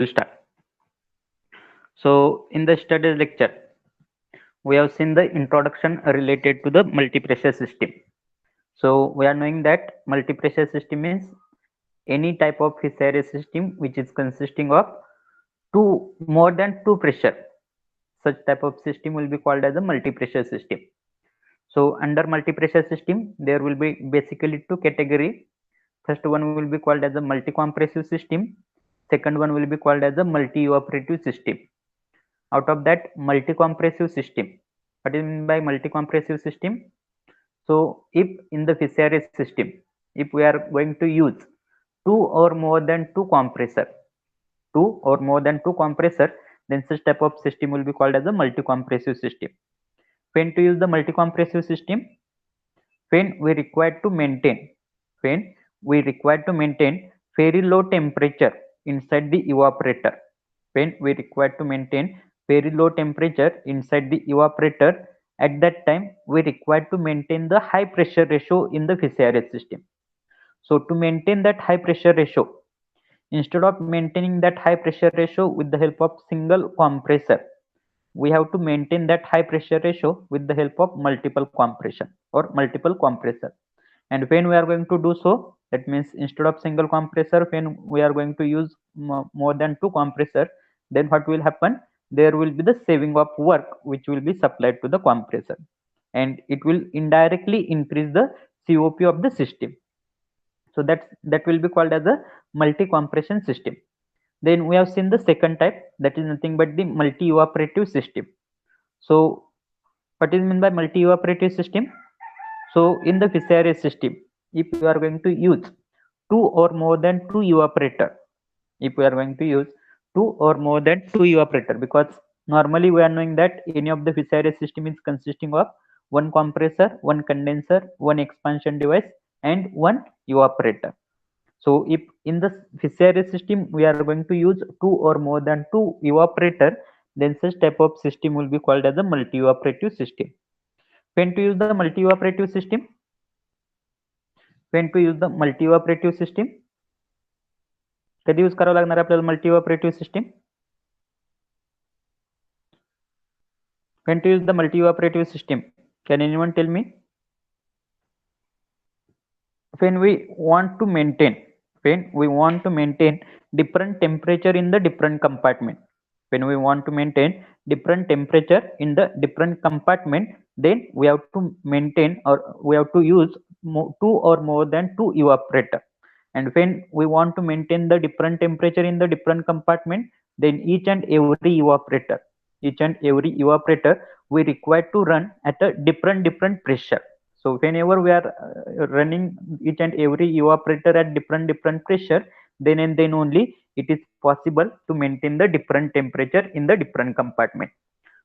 We'll start. So in the studies lecture, we have seen the introduction related to the multi-pressure system. So we are knowing that multi-pressure system means any type of fishery system which is consisting of more than two pressure. Such type of system will be called as a multi-pressure system. So under multi-pressure system, there will be basically two category. First one will be called as a multi-compressive system. Second one will be called as a multi-evaporative system. Out of that multi-compressive system, what is meant by multi-compressive system? So if in the fisheries system, if we are going to use two or more than two compressor, then such type of system will be called as a multi-compressive system. When to use the multi-compressive system? When we require to maintain very low temperature inside the evaporator. When we require to maintain very low temperature inside the evaporator, at that time we require to maintain the high pressure ratio in the fisheries system. So to maintain that high pressure ratio, instead of maintaining that high pressure ratio with the help of single compressor, we have to maintain that high pressure ratio with the help of multiple compression or multiple compressor. And when we are going to do so, that means instead of single compressor, when we are going to use more than two compressor, then what will happen? There will be the saving of work which will be supplied to the compressor, and it will indirectly increase the COP of the system. So that will be called as a multi-compression system. Then we have seen the second type, that is nothing but the multi-evaporative system. So what is meant by multi-evaporative system? So in the fisheries system, if you are going to use two or more than two evaporator, if we are going to use two or more than two evaporator, because normally we are knowing that any of the fisheries system is consisting of one compressor, one condenser, one expansion device, and one evaporator. So if in the fisheries system we are going to use two or more than two evaporator, then such type of system will be called as a multi-evaporative system. When to use the multi-evaporative system? When to use the multi-evaporative system? कधी use करावं लागणार आपल्याला multi-evaporative system? When to use the multi-evaporative system? Can anyone tell me? When we want to maintain different temperature in the different compartment. When we want to maintain different temperature in the different compartment, then we have to maintain, or we have to use two or more than two evaporator. And when we want to maintain the different temperature in the different compartment, then each and every evaporator we require to run at a different pressure. So whenever we are running each and every evaporator at different pressure, then and then only it is possible to maintain the different temperature in the different compartment.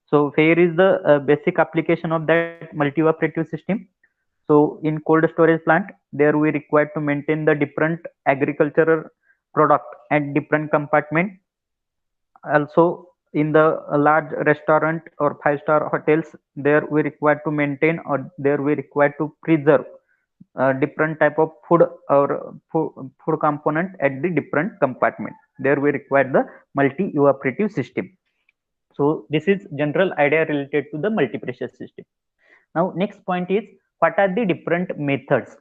So here is the basic application of that multi-evaporative system. So in cold storage plant, there we require to maintain the different agricultural product at different compartment. Also in the large restaurant or five-star hotels, there we require to maintain, or there we require to preserve different type of food or food component at the different compartment. There we require the multi-evaporative system. So this is general idea related to the multi-pressure system. Now next point is, what are the different methods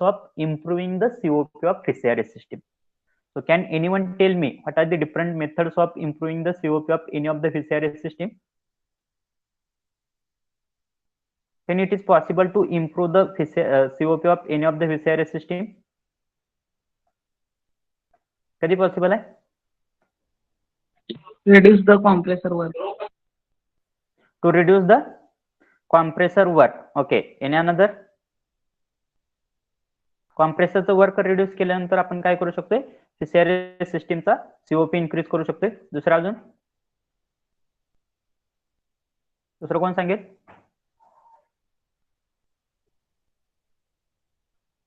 of improving the COP of fisheries system? So can anyone tell me what are the different methods of improving the COP of any of the fisheries system? Then it is possible to improve the COP of any of the fisheries system? कधी possible है? Reduce the compressor work. To reduce the compressor work. Okay. Any another? कॉम्प्रेसरचं work reduce केल्यानंतर आपण काय करू शकतोय? Fishery सिस्टीमचा COP increase करू शकतोय. दुसरा अजून दुसरं कोण सांगेल?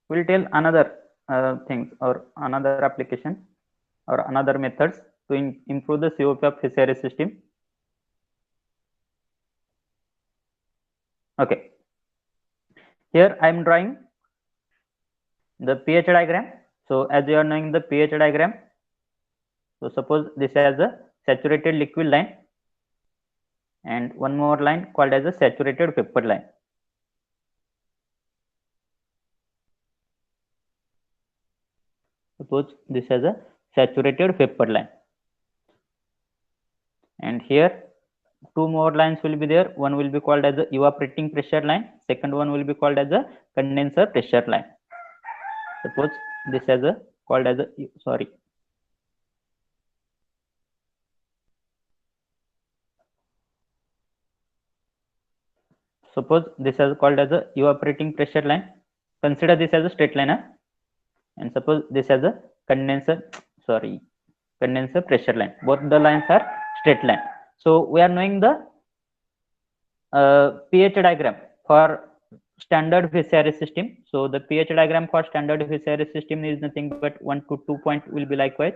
We'll tell another things or another application or another methods to improve the COP of fishery system. Okay. Here I am drawing the pH diagram. So as you are knowing the pH diagram, So suppose this has a saturated liquid line and one more line called as a saturated vapor line. Suppose this has a saturated vapor line, and here two more lines will be there. One will be called as a evaporating pressure line, second one will be called as a condenser pressure line. Suppose this has a called as a suppose this is called as a evaporating pressure line. Consider this as a straight line, and suppose this as a condenser pressure line. Both the lines are straight line. So we are knowing the pH diagram for standard VCRS system. So the pH diagram for standard VCRS system is nothing but 1 to 2 point will be likewise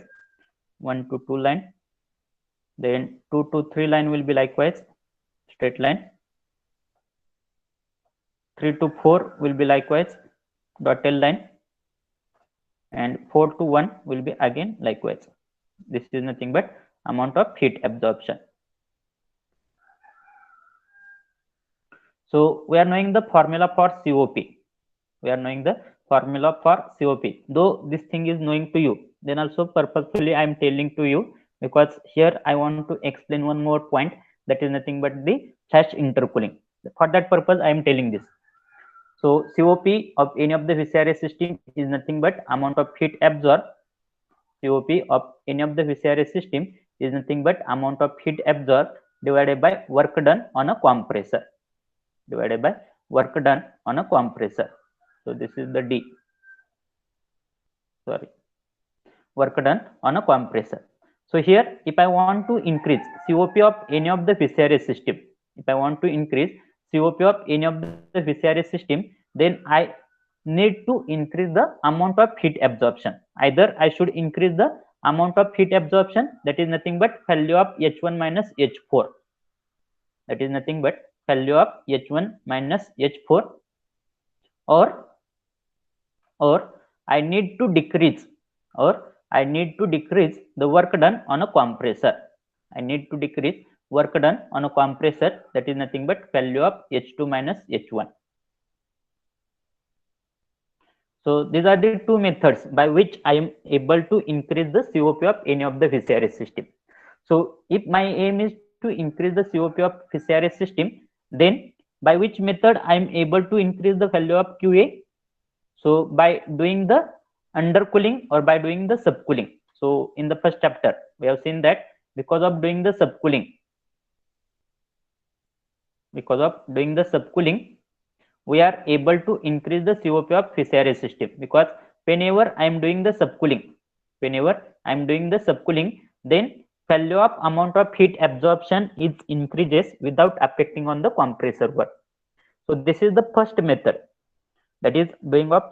1 to 2 line, then 2 to 3 line will be likewise straight line, 3 to 4 will be likewise dotted line, and 4 to 1 will be again likewise. This is nothing but amount of heat absorption. So we are knowing the formula for COP. We are knowing the formula for COP. Though this thing is knowing to you, then also purposefully I am telling to you, because here I want to explain one more point, that is nothing but the flash intercooling. For that purpose I am telling this. So COP of any of the VCRS system is nothing but amount of heat absorbed. COP of any of the VCRS system is nothing but amount of heat absorbed divided by work done on a compressor. Divided by work done on a compressor. So this is the D. Work done on a compressor. So here, if I want to increase COP of any of the VCRS system, then I need to increase the amount of heat absorption. Either I should increase the amount of heat absorption, that is nothing but value of H1 minus H4. That is nothing but value of H1 minus H4, or I need to decrease the work done on a compressor. That is nothing but value of H2 minus H1. So these are the two methods by which I am able to increase the COP of any of the VCRS system. So if my aim is to increase the COP of VCRS system, then by which method I am able to increase the value of QA? So by doing the undercooling or by doing the subcooling. So in the first chapter we have seen that because of doing the subcooling, we are able to increase the COP of VCRS system, because whenever I am doing the subcooling, then value of amount of heat absorption is increases without affecting on the compressor work. So this is the first method, that is doing of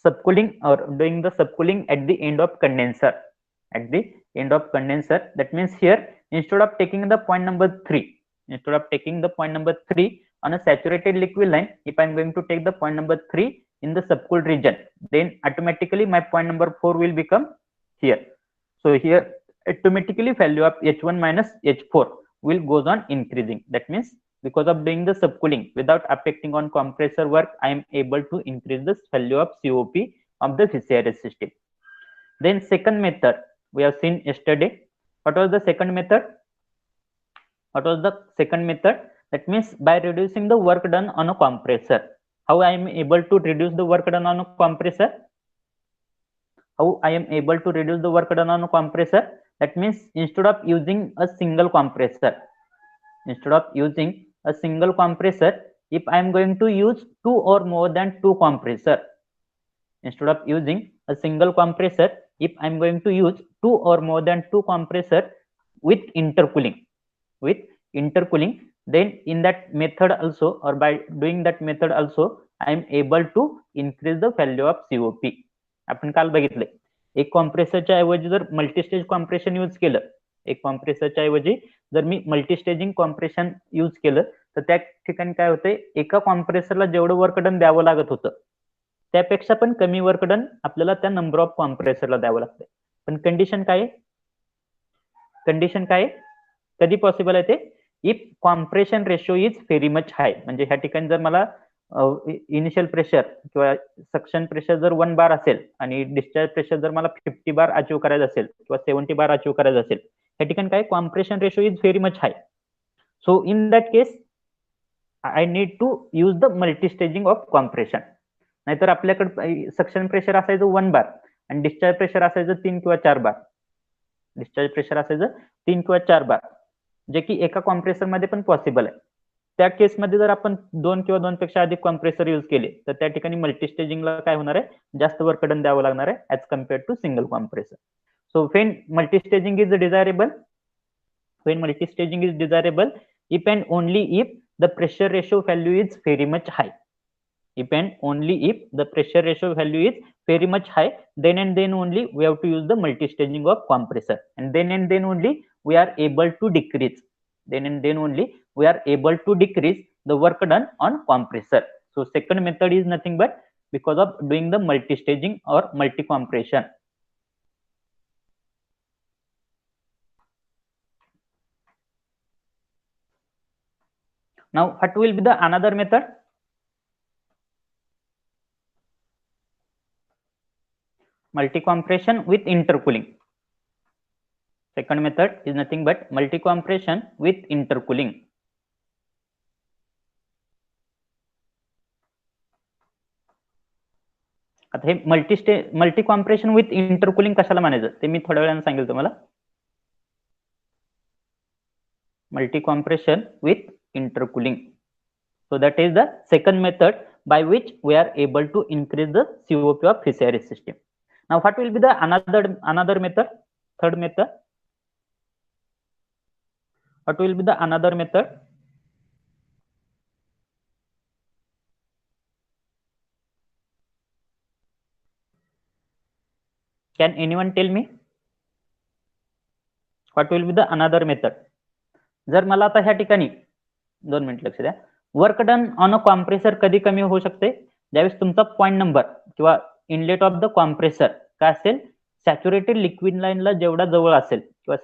subcooling or doing the subcooling at the end of condenser. That means here, instead of taking the point number 3, on a saturated liquid line, if I am going to take the point number 3 in the subcooled region, then automatically my point number 4 will become here. So here automatically value of H1 minus H4 will goes on increasing. That means because of doing the subcooling without affecting on compressor work, I am able to increase the value of COP of the VCRS system. Then second method we have seen yesterday. What was the second method? That means by reducing the work done on a compressor. How I am able to reduce the work done on a compressor? That means instead of using a single compressor, if I am going to use two or more than two compressor, instead of using a single compressor, if I am going to use two or more than two compressor with intercooling, then in that method also, or by doing that method also, I am able to increase the value of COP. आपण काल बघितले, एक कॉम्प्रेसरच्या ऐवजी जर multistage compression use केलं, जर मी multistaging compression use केलं, तर त्या ठिकाणी काय होतंय, एका कॉम्प्रेसरला जेवढं वर्क डन द्यावं लागत होतं त्यापेक्षा पण कमी वर्क डन आपल्याला त्या नंबर ऑफ कॉम्प्रेसरला द्यावं लागतंय. पण कंडिशन काय आहे, कंडिशन काय आहे, कधी पॉसिबल आहे ते, if compression ratio is very much हाय. म्हणजे ह्या ठिकाणी जर मला इनिशियल प्रेशर किंवा सक्शन प्रेशर जर 1 बार असेल आणि डिस्चार्ज प्रेशर जर मला 50 बार अचीव्ह करायचं असेल किंवा 70 बार अचीव्ह करायचं असेल, या ठिकाणी काय, compression ratio is very much high. So in that case I need to use the multistaging of compression. नाहीतर आपल्याकडे सक्शन प्रेशर असायचं 1 बार आणि डिस्चार्ज प्रेशर असायचं 3 किंवा 4 बार. डिस्चार्ज प्रेशर असायचं 3 किंवा 4 बार, जे की एका कॉम्प्रेसर मध्ये पण पॉसिबल आहे. त्या केसमध्ये जर आपण 2 किंवा 2 पेक्षा अधिक कॉम्प्रेसर यूज केले तर त्या ठिकाणी मल्टीस्टेजिंगला काय होणार आहे, जास्त वर्क डन द्यावं लागणार आहे as compare to single compressor. So when multistaging is desirable, if and only if the pressure ratio value is very much high. If and only if the pressure ratio value is very much high, then and then only we have to use the multi-staging of compressor, and then only we are able to decrease. Then and then only we are able to decrease the work done on compressor. So second method is nothing but because of doing the multi-staging or multi-compression. Now what will be the another method? Multi-compression with intercooling. Second method is nothing but multi-compression with intercooling. आता हे multi compression with intercooling कशाला म्हणायचं ते मी थोड्या वेळाने सांगेल तुम्हाला. Multi compression with intercooling. So that is the second method by which we are able to increase the COP of physiaris system. Now what will be the another method? Third method. What will be the another method? Can anyone tell me? What will be the another method? जर मला आता ह्या ठिकाणी 2 minute लक्ष द्या, work done on a compressor कधी कमी होऊ शकते, ज्यावेळेस तुमचा पॉईंट नंबर किंवा इनलेट ऑफ द कॉम्प्रेसर काय असेल, सॅच्युरेटेड लिक्विड लाईनला जेवढा जवळ असेल किंवा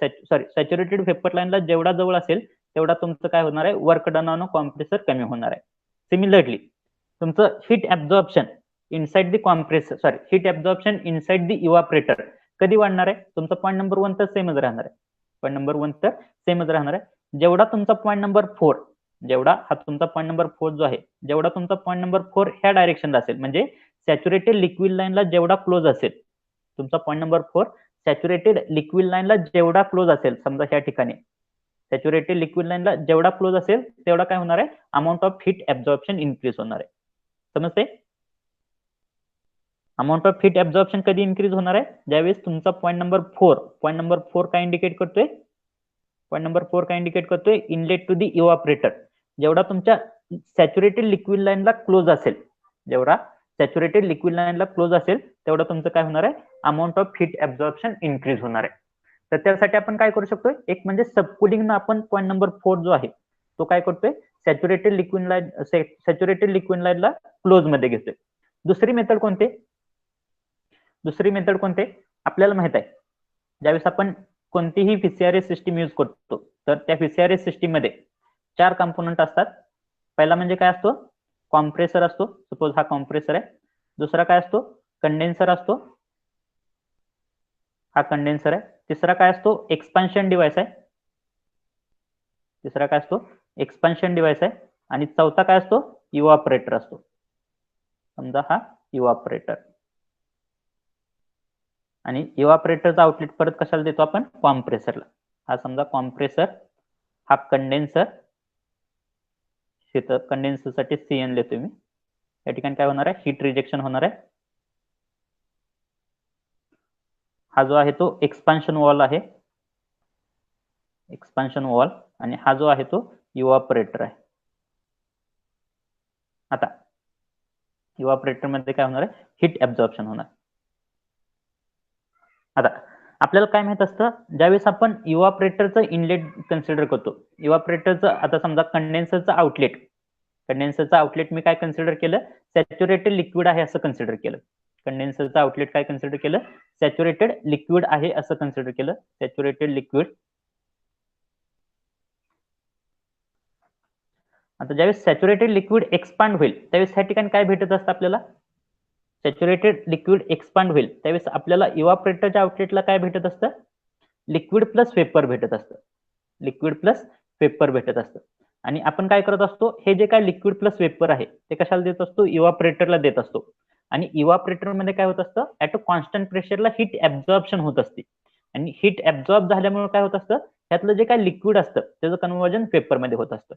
सॅच्युरेटेड वेपर लाईनला जेवढा जवळ असेल तेवढा तुमचं काय होणार आहे, work done on a compressor कमी होणार आहे. सिमिलरली तुमचं heat absorption inside the compressor, heat absorption inside the evaporator कधी वाढणार आहे, तुमचा पॉईंट नंबर 1 तर सेमच राहणार आहे. पॉईंट नंबर 1 तर सेमच राहणार आहे. जेवढा तुमचा पॉईंट नंबर 4, जेवढा हा तुमचा पॉईंट नंबर 4 जो आहे, जेवढा तुमचा पॉईंट नंबर 4 ह्या डायरेक्शनला असेल, म्हणजे सॅच्युरेटेड लिक्विड लाईनला जेवढा क्लोज असेल तुमचा पॉईंट नंबर 4, सॅच्युरेटेड लिक्विड लाईनला जेवढा क्लोज असेल, समजा ह्या ठिकाणी सॅच्युरेटेड लिक्विड लाईनला जेवढा क्लोज असेल तेवढा काय होणार आहे, amount of heat absorption increase होणार आहे. समजते? अमाऊंट ऑफ हीट ऍब्झॉर्प्शन कधी इन्क्रीज होणार आहे, ज्यावेळेस तुमचा पॉईंट नंबर 4 काय इंडिकेट करतोय, पॉईंट नंबर 4 काय इंडिकेट करतोय, इनलेट टू दी इव्हापरेटर जेवढा तुमच्या सॅच्युरेटेड लिक्विड लाईनला क्लोज असेल, जेवढा सॅच्युरेटेड लिक्विड लाईनला क्लोज असेल तेवढा तुमचं काय होणार आहे, amount of heat absorption increase होणार आहे. तर त्यासाठी आपण काय करू शकतो, एक म्हणजे सबकुलिंग आपण पॉईंट नंबर 4 जो आहे तो काय करतोय, सॅच्युरेटेड लिक्विड लाईनला क्लोज मध्ये घेतोय. दुसरी मेथड कोणते, आपल्याला माहित आहे, ज्यावेळेस आपण कोणतीही व्हीसीआरएस सिस्टीम यूज करतो तर त्या व्हीसीआरएस सिस्टीम मध्ये 4 कंपोनंट असतात. पहिला म्हणजे काय असतो, कॉम्प्रेसर असतो, सपोज हा कॉम्प्रेसर आहे. दुसरा काय असतो, कंडेन्सर असतो, हा कंडेन्सर आहे. तिसरा काय असतो, एक्सपान्शन डिव्हाइस आहे. आणि चौथा काय असतो, इव्हापरेटर असतो. समजा हा इव्हापरेटर, आणि इव्हापरेटरचा आउटलेट परत कशाला देतो आपण, कॉम्प्रेसरला. हा समजा कॉम्प्रेसर, हा कंडेन्सर, कंडेन्सरसाठी CN लिहितोय मी. या ठिकाणी काय होणार आहे, हीट रिजेक्शन होणार आहे. हा जो आहे तो एक्सपान्शन वॉल आहे, आणि हा जो आहे तो इव्हापरेटर आहे. आता इव्हापरेटर मध्ये काय होणार आहे, हीट ऍब्झॉर्प्शन होणार. आता आपल्याला काय माहित असतं, ज्यावेळेस आपण इव्हापरेटरचं इनलेट कन्सिडर करतो, इव्हापरेटरचं आता समजा कंडेन्सरचं आउटलेट मी काय कन्सिडर केलं, सॅच्युरेटेड लिक्विड आहे असं कन्सिडर केलं. कंडेन्सरचं आउटलेट काय कन्सिडर केलं, सॅच्युरेटेड लिक्विड आहे असं कन्सिडर केलं. सॅच्युरेटेड लिक्विड आता ज्यावेळेस सॅच्युरेटेड लिक्विड एक्सपांड होईल त्यावेळेस ह्या ठिकाणी काय भेटत असतं आपल्याला? सॅच्युरेटेड लिक्विड एक्सपांड होईल त्यावेळेस आपल्याला इव्हापोरेटरच्या आउटलेटला काय भेटत असतं? लिक्विड प्लस वेपर भेटत असतं. लिक्विड प्लस वेपर भेटत असतं. आणि आपण काय करत असतो, हे जे काय लिक्विड प्लस वेपर आहे ते कशाला देत असतो? इव्हापोरेटरला देत असतो. आणि इव्हापोरेटर मध्ये काय होत असतं? ऍट अ कॉन्स्टंट प्रेशरला हीट ऍब्झॉर्प्शन होत असते. आणि हीट ऍब्झॉर्ब झाल्यामुळे काय होत असतं? त्यातलं जे काय लिक्विड असतं त्याचं कन्व्हर्जन पेपरमध्ये होत असतं.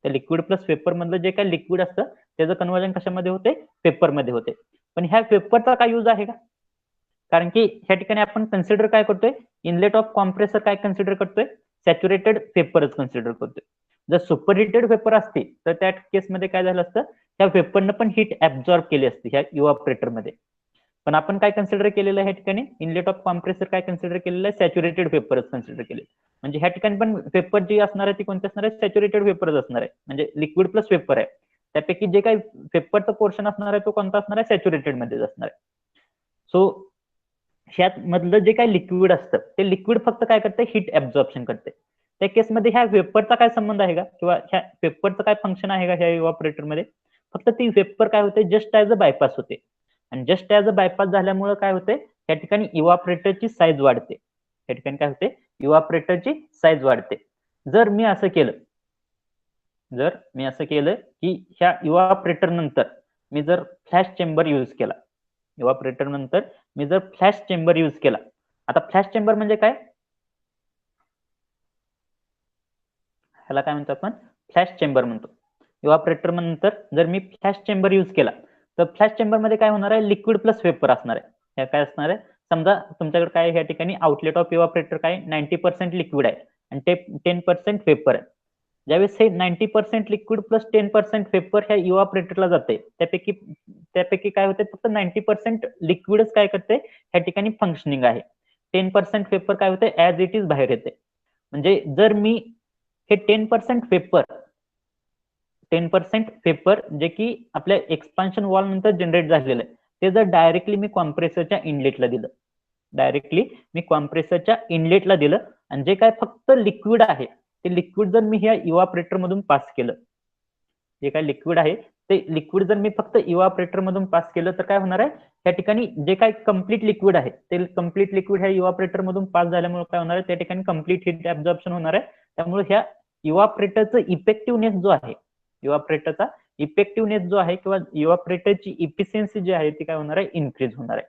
त्या लिक्विड प्लस पेपर मधलं जे काय लिक्विड असतं त्याचं कन्व्हर्जन कशामध्ये होते? पेपरमध्ये होते. पण ह्या पेपरचा काय यूज आहे का? कारण की ह्या ठिकाणी आपण कन्सिडर काय करतोय? इनलेट ऑफ कॉम्प्रेसर काय कन्सिडर करतोय? सॅच्युरेटेड पेपरच कन्सिडर करतोय. जर सुपर हिटेड पेपर असते तर त्या केसमध्ये काय झालं असतं? त्या पेपरनं पण हीट ऍब्झॉर्ब केली असते ह्या इव्हापोरेटर मध्ये. पण आपण काय कन्सिडर केलेलं आहे ह्या ठिकाणी? इनलेट ऑफ कॉम्प्रेसर काय कन्सिडर केलेलं आहे? सॅच्युरेटेड पेपरच कन्सिडर केले. म्हणजे ह्या ठिकाणी पण पेपर जी असणार आहे ती कोणती असणार आहे? सॅच्युरेटेड पेपरच असणार आहे. म्हणजे लिक्विड प्लस पेपर आहे. त्यापैकी जे काही पेपरचा पोर्शन असणार आहे तो कोणता असणार आहे? सॅच्युरेटेड मध्येच असणार आहे. सो ह्यात मधलं जे काही लिक्विड असतं ते लिक्विड फक्त काय करते? हीट ऍब्झॉर्प्शन करते. त्या केसमध्ये ह्या वेपरचा काय संबंध आहे का? किंवा ह्या वेपरचं काय फंक्शन आहे का ह्या इव्हापोरेटर मध्ये? फक्त ती वेपर काय होते? जस्ट ऍज अ बायपास होते. आणि जस्ट ऍज अ बायपास झाल्यामुळे काय होते? त्या ठिकाणी इव्हापोरेटरची साईज वाढते. त्या ठिकाणी काय होते? इव्हापोरेटरची साईज वाढते. जर मी असं केलं की ह्या इव्हापोरेटर नंतर मी जर फ्लॅश चेंबर यूज केला, इव्हापोरेटर नंतर मी जर फ्लॅश चेंबर यूज केला. आता फ्लॅश चेंबर म्हणजे काय? ह्याला काय म्हणतो आपण? फ्लॅश चेंबर म्हणतो. इव्हापोरेटर नंतर जर मी फ्लॅश चेंबर यूज केला तर फ्लॅश चेंबर मध्ये काय होणार आहे? लिक्विड प्लस वेपर असणार आहे. ह्या काय असणार आहे? समजा तुमच्याकडे काय ह्या ठिकाणी आउटलेट ऑफ इव्हापोरेटर काय 90% लिक्विड आहे आणि ते 10% वेपर आहे. ज्यावेळेस हे 90% लिक्विड प्लस 10% वेपर ह्या इव्हापोरेटरला जाते त्यापैकी काय होते? फक्त 90% लिक्विडच काय करते? ह्या ठिकाणी फंक्शनिंग आहे. 10% वेपर काय होते? ऍज इट इज बाहेर येते. म्हणजे जर मी हे 10% पेपर जे की आपल्या एक्सपान्शन वॉल नंतर जनरेट झालेलं आहे ते जर डायरेक्टली मी कॉम्प्रेसरच्या इनलेटला दिलं आणि जे काय फक्त लिक्विड आहे ते लिक्विड जर मी ह्या इव्हापोरेटर मधून पास केलं, जे काय लिक्विड आहे ते लिक्विड जर मी फक्त इव्हापोरेटर मधून पास केलं तर काय होणार आहे? त्या ठिकाणी जे काय कम्प्लीट लिक्विड आहे ते कम्प्लीट लिक्विड ह्या इव्हापोरेटर मधून पास झाल्यामुळे काय होणार आहे? त्या ठिकाणी कम्प्लीट हीट ऍब्झॉर्प्शन होणार आहे. त्यामुळे ह्या इव्हापोरेटरचं इफेक्टिव्हनेस जो आहे किंवा इव्हापोरेटरची इफिशियन्सी जी आहे ती काय होणार आहे? इन्क्रीज होणार आहे.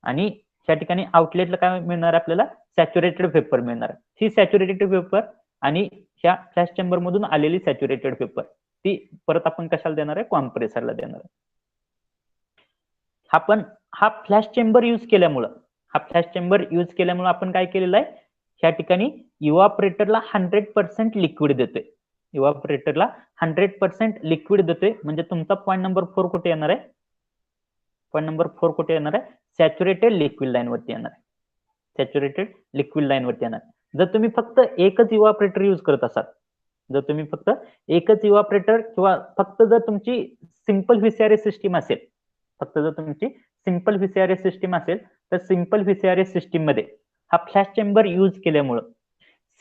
आणि त्या ठिकाणी आउटलेटला काय मिळणार आहे आपल्याला? सॅच्युरेटेड वेपर मिळणार आहे. ही सॅच्युरेटेड वेपर आणि ह्या फ्लॅश चेंबर मधून आलेली सॅच्युरेटेड वेपर ती परत आपण कशाला देणार आहे? कॉम्प्रेसरला देणार आहे. हा फ्लॅश चेंबर यूज केल्यामुळं आपण काय केलेलं आहे? ह्या ठिकाणी इव्हापोरेटरला 100% लिक्विड देतोय. इव्हापोरेटरला 100% लिक्विड देतोय. म्हणजे तुमचा पॉईंट नंबर 4 कुठे येणार आहे? पॉईंट नंबर 4 कुठे येणार आहे? सॅच्युरेटेड लिक्विड लाईन वरती येणार आहे. सॅच्युरेटेड लिक्विड लाईन वरती येणार. जर तुम्ही फक्त एकच इव्हापोरेटर यूज करत असाल, किंवा फक्त जर तुमची सिंपल व्हीसीआरएस सिस्टीम असेल, तर सिंपल व्हीसीआरएस सिस्टीम मध्ये हा फ्लॅश चेंबर यूज केल्यामुळे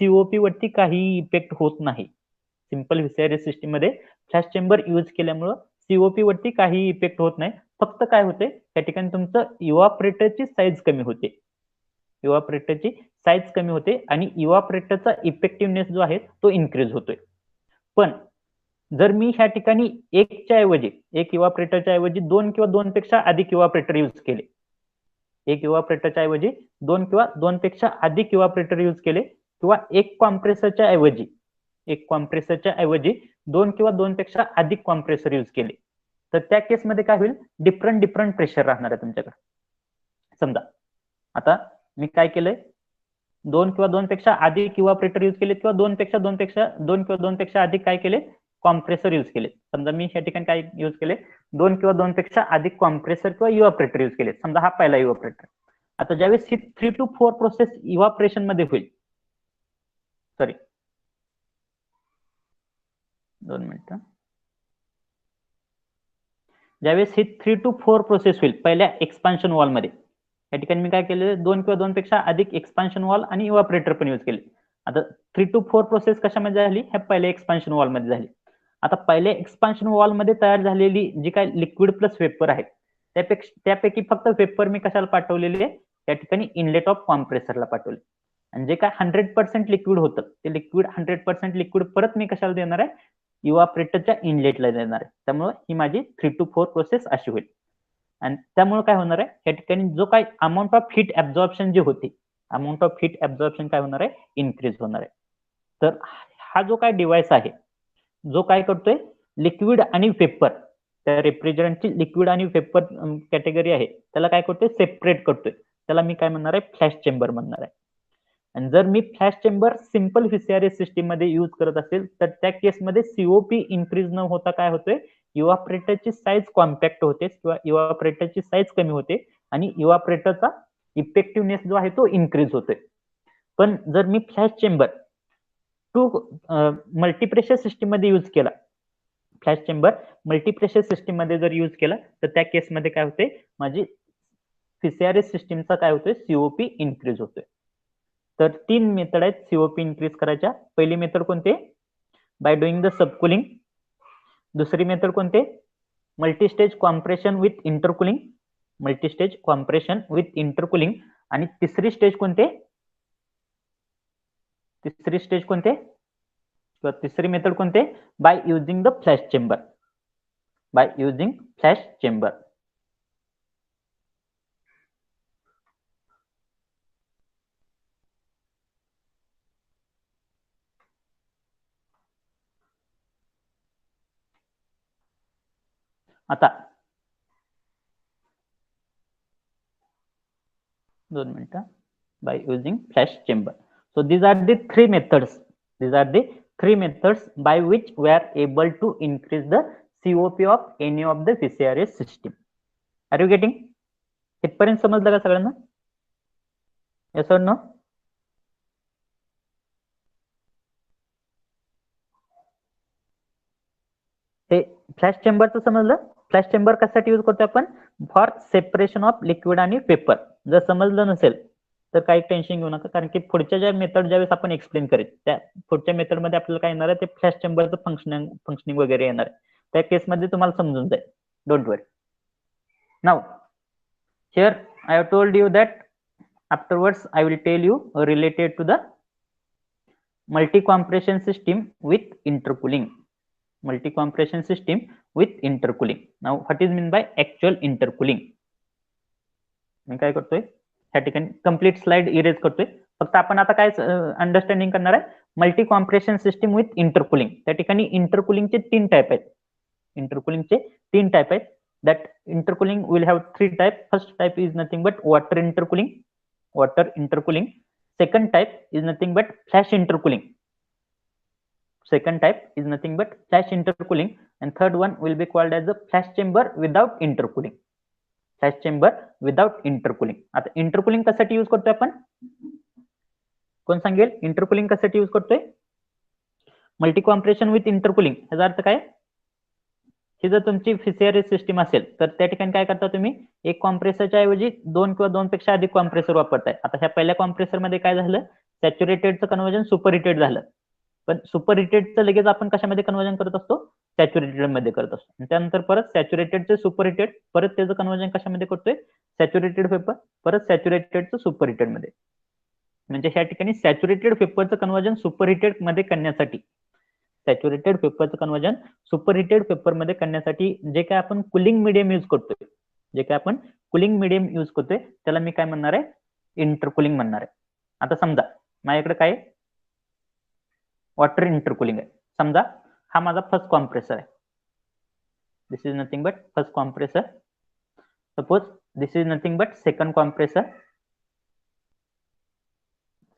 सीओपी वरती काही इफेक्ट होत नाही. सिंपल व्हीसीआरएस सिस्टीम मध्ये फ्लॅश चेंबर यूज केल्यामुळे सीओपी वरती काही इफेक्ट होत नाही. फक्त काय होते? त्या ठिकाणी तुमचं इव्हापोरेटरची साईज कमी होते आणि इव्हापोरेटरचा इफेक्टिव्हनेस जो आहे तो इन्क्रीज होतोय. पण जर मी ह्या ठिकाणी एक इव्हापोरेटरच्या ऐवजी 2 किंवा 2 पेक्षा अधिक इव्हापोरेटर यूज केले, किंवा एक कॉम्प्रेसरच्या ऐवजी 2 किंवा 2 पेक्षा अधिक कॉम्प्रेसर यूज केले तर त्या केसमध्ये काय होईल? डिफरंट प्रेशर राहणार आहे तुमच्याकडे. समजा आता मी काय केलंय? 2 किंवा 2 पेक्षा अधिक इव्हापोरेटर यूज केले किंवा 2 किंवा 2 पेक्षा अधिक काय केले? कॉम्प्रेसर यूज केले. समजा मी या ठिकाणी काय यूज केले? 2 किंवा 2 पेक्षा अधिक कॉम्प्रेसर किंवा इव्हापोरेटर यूज केले. समजा हा पहिला इव्हापोरेटर. आता ज्यावेळेस ही 3 to 4 प्रोसेस इव्हापोरेशन मध्ये होईल, 2 मिनिटं. ज्यावेळेस ही 3 to 4 प्रोसेस होईल पहिल्या एक्सपान्शन वॉल मध्ये, या ठिकाणी मी काय केलं? 2 किंवा 2 पेक्षा अधिक एक्सपान्शन वॉल आणि इव्हापोरेटर पण यूज केले. आता 3 to 4 प्रोसेस कशामध्ये झाली? ह्या पहिल्या एक्सपान्शन वॉल मध्ये झाली. आता पहिले एक्सपान्शन वॉल मध्ये तयार झालेली जी काय लिक्विड प्लस वेपर आहे त्यापैकी फक्त वेपर मी कशाला पाठवलेली आहे, त्या ठिकाणी इनलेट ऑफ कॉम्प्रेसरला पाठवले. आणि जे काय 100% लिक्विड होतं ते लिक्विड 100% लिक्विड परत मी कशाला देणार आहे, इव्हापरेटरच्या इनलेटला देणार आहे. त्यामुळे ही माझी 3 to 4 प्रोसेस अशी होईल. आणि त्यामुळे काय होणार आहे, या ठिकाणी जो काही अमाऊंट ऑफ हीट ऍब्झॉर्प्शन जे होते, अमाऊंट ऑफ हीट ऍब्झॉर्प्शन काय होणार आहे, इन्क्रीज होणार आहे. तर हा जो काय डिव्हाइस आहे, जो काय करतोय, लिक्विड आणि वेपर, त्या रेफ्रिजरंटची लिक्विड आणि वेपर कॅटेगरी आहे त्याला काय करतोय, सेपरेट करतोय. त्याला मी काय म्हणणार आहे, फ्लॅश चेंबर म्हणणार आहे. आणि जर मी फ्लॅश चेंबर सिंपल व्हीसीआरएस सिस्टीम मध्ये यूज करत असेल तर त्या केसमध्ये सीओपी इन्क्रीज न होता काय होतोय, इव्हापरेटरची साईज कॉम्पॅक्ट होते किंवा इव्हापरेटरची साईज कमी होते आणि इव्हापरेटरचा इफेक्टिव्हनेस जो आहे तो इन्क्रीज होतोय. पण जर मी फ्लॅश चेंबर टू मल्टीप्रेशर सिस्टीम मध्ये यूज केला, फ्लॅश चेंबर मल्टीप्रेशर सिस्टीम मध्ये जर यूज केला तर त्या केसमध्ये काय होते, माझी व्हीसीआरएस सिस्टीमचा काय होतोय, सीओपी इन्क्रीज होतोय. तर 3 मेथड आहेत सीओपी इन्क्रीज करायच्या. पहिली मेथड कोणते, बाय डुईंग द सबकुलिंग. दुसरी मेथड कोणते, multistage compression with intercooling, multistage compression with intercooling. आणि तिसरी स्टेज कोणते, किंवा तिसरी मेथड कोणते, by using the flash chamber, by using flash chamber. आता 2 मिनिटं, by using flash chamber. So these are the three methods. These are the three methods by which we are able to increase the COP of any of the VCRS system. Are you getting? इथपर्यंत समजलं का सगळ्यांना? Yes or no? ते flash चेंबरचं समजलं. Flash chamber कशासाठी use करतो आपण, for separation of liquid आणि पेपर. जर समजलं नसेल तर काही टेन्शन घेऊ नका, कारण की पुढच्या ज्या मेथड ज्यावेळेस आपण एक्सप्लेन करेल त्या पुढच्या मेथड मध्ये आपल्याला काय येणार आहे, ते फ्लॅश चेंबरचं फंक्शनिंग वगैरे येणार आहे. त्या केसमध्ये तुम्हाला समजून जाईल, don't worry. Now here I have told you that afterwards I will tell you related to the multi compression system with intercooling. Multi-compression system with intercooling. Now, what is mean by actual intercooling? मी काय करतोय, ह्या ठिकाणी complete slide erase करतोय. फक्त आपण आता काय understanding करणार आहे, multi compression system with intercooling. त्या ठिकाणी इंटरकुलिंगचे 3 टाइप आहेत. इंटरकुलिंगचे 3 टाइप आहेत. That intercooling will have 3 type. First type is nothing but water intercooling, water intercooling. Second type is nothing but flash intercooling. Second type is nothing but flash intercooling, and third one will be called as the flash chamber without intercooling. Flash chamber without intercooling. आता intercooling कशासाठी use करतोय आपण, कोण सांगेल intercooling कशासाठी use करतोय? Multi compression with intercooling याचा अर्थ काय, ही जर तुमची व्हीसीआरएस सिस्टीम असेल तर त्या ठिकाणी काय करता तुम्ही, एक कॉम्प्रेसरच्या ऐवजी 2 किंवा 2 पेक्षा अधिक कॉम्प्रेसर वापरताय. आता ह्या पहिल्या कॉम्प्रेसर मध्ये काय झालं, सॅच्युरेटेडचं कन्वर्जन सुपरहिटेड झालं. पण सुपरहिटेडचं लगेच आपण कशामध्ये कन्वर्जन करत असतो, सॅच्युरेटेड मध्ये करत असतो. आणि त्यानंतर परत सॅच्युरेटेडचे सुपरहिटेड, परत त्याचं कन्वर्जन कशामध्ये करतोय, सॅच्युरेटेड वेपर, परत सॅच्युरेटेडचं सुपरहिटेड मध्ये. म्हणजे ह्या ठिकाणी सॅच्युरेटेड वेपरचं कन्वर्जन सुपरहिटेड मध्ये करण्यासाठी, सॅच्युरेटेड वेपरचं कन्वर्जन सुपरहिटेड वेपर मध्ये करण्यासाठी जे काय आपण कुलिंग मीडियम यूज करतोय, जे काय आपण कुलिंग मीडियम यूज करतोय त्याला मी काय म्हणणार आहे, इंटरकुलिंग म्हणणार आहे. आता समजा माझ्याकडे काय वॉटर इंटरकुलिंग आहे. समजा हा माझा फर्स्ट कॉम्प्रेसर आहे. This is nothing but first compressor. Suppose this is nothing but second compressor.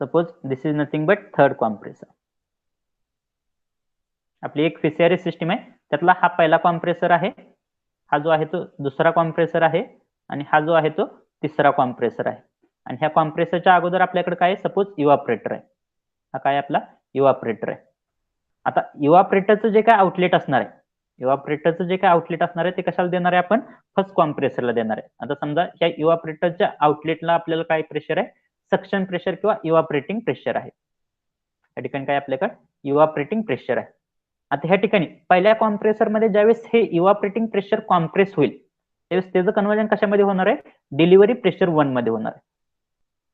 Suppose this is nothing but third compressor. आपली एक व्हीसीआरएस सिस्टीम आहे, त्यातला हा पहिला कॉम्प्रेसर आहे, हा जो आहे तो दुसरा कॉम्प्रेसर आहे, आणि हा जो आहे तो तिसरा कॉम्प्रेसर आहे. आणि ह्या कॉम्प्रेसरच्या अगोदर आपल्याकडे काय, सपोज इव्हापरेटर आहे. हा काय आपला इव्हापरेटर आहे. आता इव्हापरेटरचं जे काय आउटलेट असणार आहे, इव्हापरेटरचं जे काय आउटलेट असणार आहे ते कशाला देणार आहे आपण, फर्स्ट कॉम्प्रेसरला देणार आहे. आता समजा या इव्हापरेटरच्या आउटलेटला आपल्याला काय प्रेशर आहे, सक्शन प्रेशर किंवा इव्हापरेटिंग प्रेशर आहे. या ठिकाणी काय आपल्याकडे इव्हापरेटिंग प्रेशर आहे. आता ह्या ठिकाणी पहिल्या कॉम्प्रेसर मध्ये ज्यावेळेस हे इव्हापोरेटिंग प्रेशर कॉम्प्रेस होईल त्यावेळेस त्याचं कन्वर्जन कशामध्ये होणार आहे, डिलिव्हरी प्रेशर 1 मध्ये होणार आहे.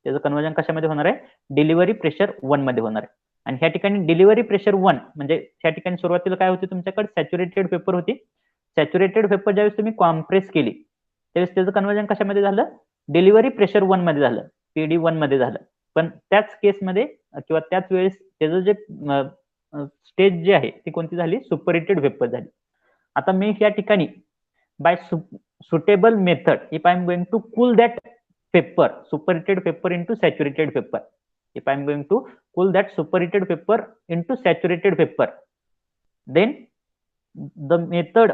त्याचं कन्वर्जन कशामध्ये होणार आहे, डिलिव्हरी प्रेशर 1 मध्ये होणार आहे. आणि ह्या ठिकाणी डिलिव्हरी प्रेशर 1 म्हणजे ह्या ठिकाणी सुरुवातीला काय होती तुमच्याकडे, सॅच्युरेटेड पेपर होती. सॅच्युरेटेड पेपर ज्यावेळेस तुम्ही कॉम्प्रेस केली त्यावेळेस त्याचं कन्वर्जन कशामध्ये झालं, डिलिव्हरी प्रेशर 1 मध्ये झालं, PD 1 मध्ये झालं. पण त्याच केसमध्ये किंवा त्याच वेळेस त्याचं जे स्टेज जी आहे ती कोणती झाली, सुपरहिटेड वेपर झाली. आता मी या ठिकाणी by suitable method if I am going to cool that paper, superheated paper into saturated paper, if I am going to cool that superheated paper into saturated paper, then the method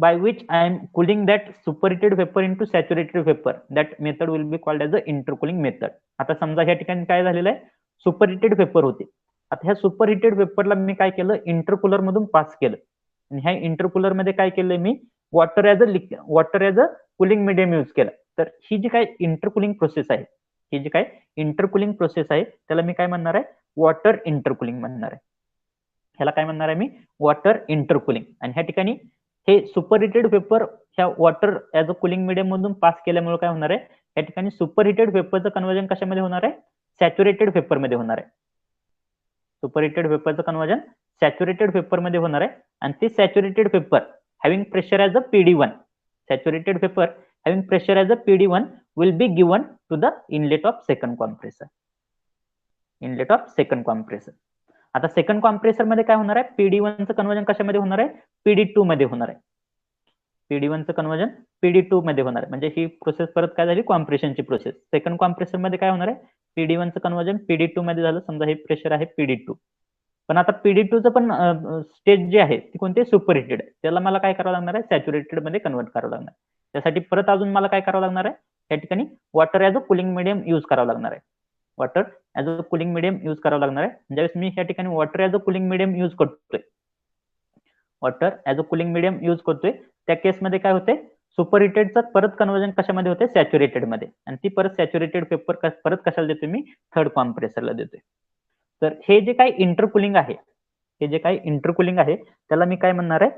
by which I am cooling that superheated paper into saturated paper, that method will be called as the intercooling method. आता समजा ह्या ठिकाणी काय झालेलं आहे, superheated paper होते. आता ह्या सुपरहिटेड पेपरला मी काय केलं, इंटरकूलर मधून पास केलं. आणि ह्या इंटरकूलर मध्ये काय केलंय मी, water as a cooling medium use केलं. तर ही जी काय इंटरकुलिंग प्रोसेस आहे, ही जी काय इंटरकुलिंग प्रोसेस आहे त्याला मी काय म्हणणार आहे, वॉटर इंटरकुलिंग म्हणणार आहे. ह्याला काय म्हणणार आहे मी, वॉटर इंटरकुलिंग. आणि ह्या ठिकाणी हे सुपरहिटेड पेपर ह्या water as a cooling medium मधून पास केल्यामुळे काय होणार आहे, या ठिकाणी सुपरहिटेड पेपरचं कन्वर्जन कशामध्ये होणार आहे, सॅच्युरेटेड पेपर मध्ये होणार आहे. सुपरहिटेड पेपरचं कन्वर्जन सॅच्युरेटेड पेपर मध्ये होणार आहे. आणि ते saturated paper having pressure as a PD1, saturated paper having pressure as a PD1 will be given to the inlet of second compressor. Inlet of second compressor. आता second compressor मध्ये काय होणार आहे, PD1 चं कन्वर्जन कशामध्ये होणार आहे, PD2 मध्ये होणार आहे. PD1 चं कन्वर्जन PD2 मध्ये होणार आहे. म्हणजे ही प्रोसेस परत काय झाली, कॉम्प्रेशनची प्रोसेस. सेकंड कॉम्प्रेसर मध्ये काय होणार आहे, PD1 चं कन्वर्जन PD2 मध्ये झालं. समजा हे प्रेशर आहे PD2. पण आता PD2 चं पण स्टेज जे आहे ती कोणती, सुपरहिटेड आहे. त्याला मला काय करावं लागणार आहे, सॅच्युरेटेड मध्ये कन्वर्ट करावं लागणार आहे. त्यासाठी परत अजून मला काय करावं लागणार आहे, या ठिकाणी water as a cooling medium use करावं लागणार आहे. Water as a cooling medium use करावं लागणार आहे. ज्यावेळेस मी या ठिकाणी water as a cooling medium use करतोय, water as a cooling medium use करतोय, त्या केसमध्ये काय होते, सुपरहिटेडचं परत कन्वर्जन कशामध्ये होते, सॅच्युरेटेड मध्ये. आणि ती परत सॅच्युरेटेड पेपर परत कशाला देतोय मी, थर्ड कॉम्प्रेसरला देतोय. तर हे जे काही इंटरकुलिंग आहे, हे जे काही इंटरकुलिंग आहे त्याला मी काय म्हणणार आहे,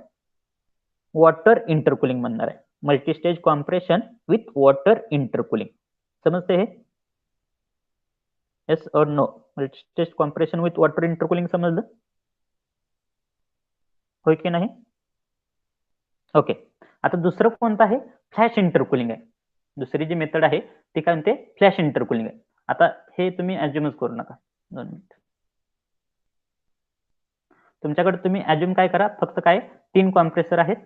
वॉटर इंटरकुलिंग म्हणणार आहे. Multistage compression with water intercooling. समजते हे, येस और no, multistage compression with water intercooling समजलं होय की नाही. ओके. आता दुसरं कोणतं आहे, फ्लॅश इंटरकुलिंग आहे. दुसरी जी मेथड आहे ती काय म्हणते, फ्लॅश इंटरकुलिंग आहे. आता हे तुम्ही अज्युमच करू नका, 2 मिनिट. तुमच्याकडे तुम्ही अज्युम काय करा, फक्त काय 3 कॉम्प्रेसर आहेत.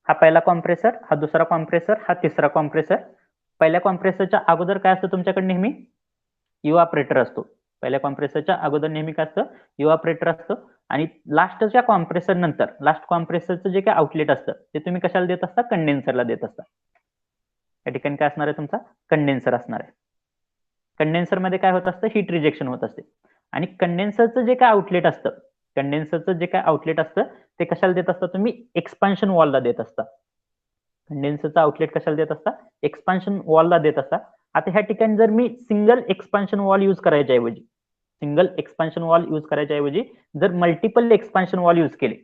हा पहिला कॉम्प्रेसर, हा दुसरा कॉम्प्रेसर, हा तिसरा कॉम्प्रेसर. पहिल्या कॉम्प्रेसरच्या अगोदर काय असतं तुमच्याकडे, नेहमी इव्हापोरेटर असतो. पहिल्या कॉम्प्रेसरच्या अगोदर नेहमी काय असतं, इव्हापोरेटर असतं. आणि लास्टच्या कॉम्प्रेसर नंतर, लास्ट कॉम्प्रेसरचं जे काय आउटलेट असतं ते तुम्ही कशाला देत असता, कंडेन्सरला देत असता. या ठिकाणी काय असणार आहे, तुमचा कंडेन्सर असणार आहे. कंडेन्सर मध्ये काय होत असतं, हीट रिजेक्शन होत असते. आणि कंडेन्सरचं जे काय आउटलेट असतं, कंडेन्सरचं जे काय आउटलेट असतं ते कशाला देत असता तुम्ही, एक्सपान्शन वॉलला देत असता. कंडेन्सरचं आउटलेट कशाला देत असता, एक्सपान्शन वॉलला देत असता. आता ह्या ठिकाणी जर मी सिंगल एक्सपान्शन वॉल यूज करायच्या ऐवजी, सिंगल एक्सपान्शन वॉल यूज करायच्या ऐवजी जर मल्टिपल एक्सपान्शन वॉल यूज केले,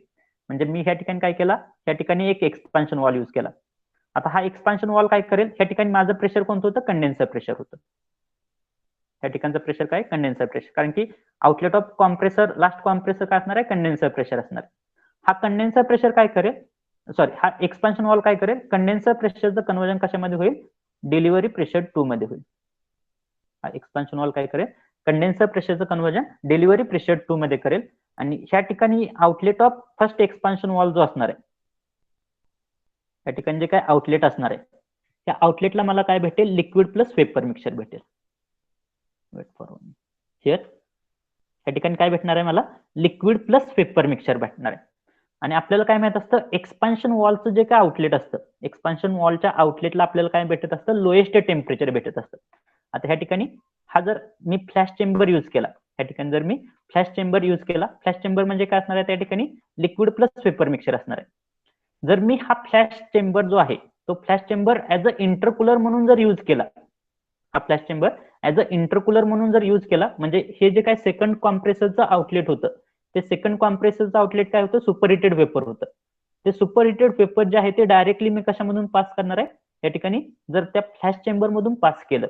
म्हणजे मी ह्या ठिकाणी काय केला, ह्या ठिकाणी एक एक्सपान्शन वॉल यूज केला. आता हा एक्सपान्शन वॉल काय करेल, ह्या ठिकाणी माझं प्रेशर कोणतं होतं, कंडेन्सर प्रेशर होतं. या ठिकाणचं प्रेशर काय, कंडेन्सर प्रेशर. कारण की outlet of compressor, last compressor काय असणार आहे, कंडेन्सर प्रेशर असणार आहे. हा कंडेन्सर प्रेशर काय करेल, सॉरी हा एक्सपान्शन वॉल काय करेल, कंडेन्सर प्रेशरचं कन्वर्जन कशामध्ये होईल, डिलिव्हरी प्रेशर 2 मध्ये होईल. हा एक्सपान्शन वॉल काय करेल, कंडेन्सर प्रेशरचं कन्वर्जन डिलिव्हरी प्रेशर 2 मध्ये करेल. आणि ह्या ठिकाणी outlet of first expansion wall जो असणार आहे, या ठिकाणी जे काय आउटलेट असणार आहे, त्या आउटलेटला मला काय भेटेल, लिक्विड प्लस वेपर मिक्सचर भेटेल. वेट फॉर हिअर, या ठिकाणी काय भेटणार आहे मला, लिक्विड प्लस वेपर मिक्सचर भेटणार आहे. आणि आपल्याला काय माहित असतं, एक्सपान्शन वॉलचं जे काय आउटलेट असतं, एक्सपान्शन वॉलच्या आउटलेटला आपल्याला काय भेटत असतं, लोएस्ट टेम्परेचर भेटत असतं. आता ह्या ठिकाणी हा जर मी फ्लॅश चेंबर यूज केला, या ठिकाणी जर मी फ्लॅश चेंबर यूज केला, फ्लॅश चेंबर म्हणजे काय असणार आहे, त्या ठिकाणी लिक्विड प्लस वेपर मिक्सचर असणार आहे. जर मी हा फ्लॅश चेंबर जो आहे तो फ्लॅश चेंबर ऍज अ इंटरकुलर म्हणून जर यूज केला, हा फ्लॅश चेंबर ऍज अ इंटरकुलर म्हणून जर यूज केला, म्हणजे हे जे काय सेकंड कॉम्प्रेसरचं आउटलेट होतं ते सेकंड कॉम्प्रेसरचं आउटलेट काय होतं, सुपर हिटेड वेपर होतं. ते सुपर हिटेड वेपर जे आहे ते डायरेक्टली मी कशामधून पास करणार आहे, या ठिकाणी जर त्या फ्लॅश चेंबर मधून पास केलं,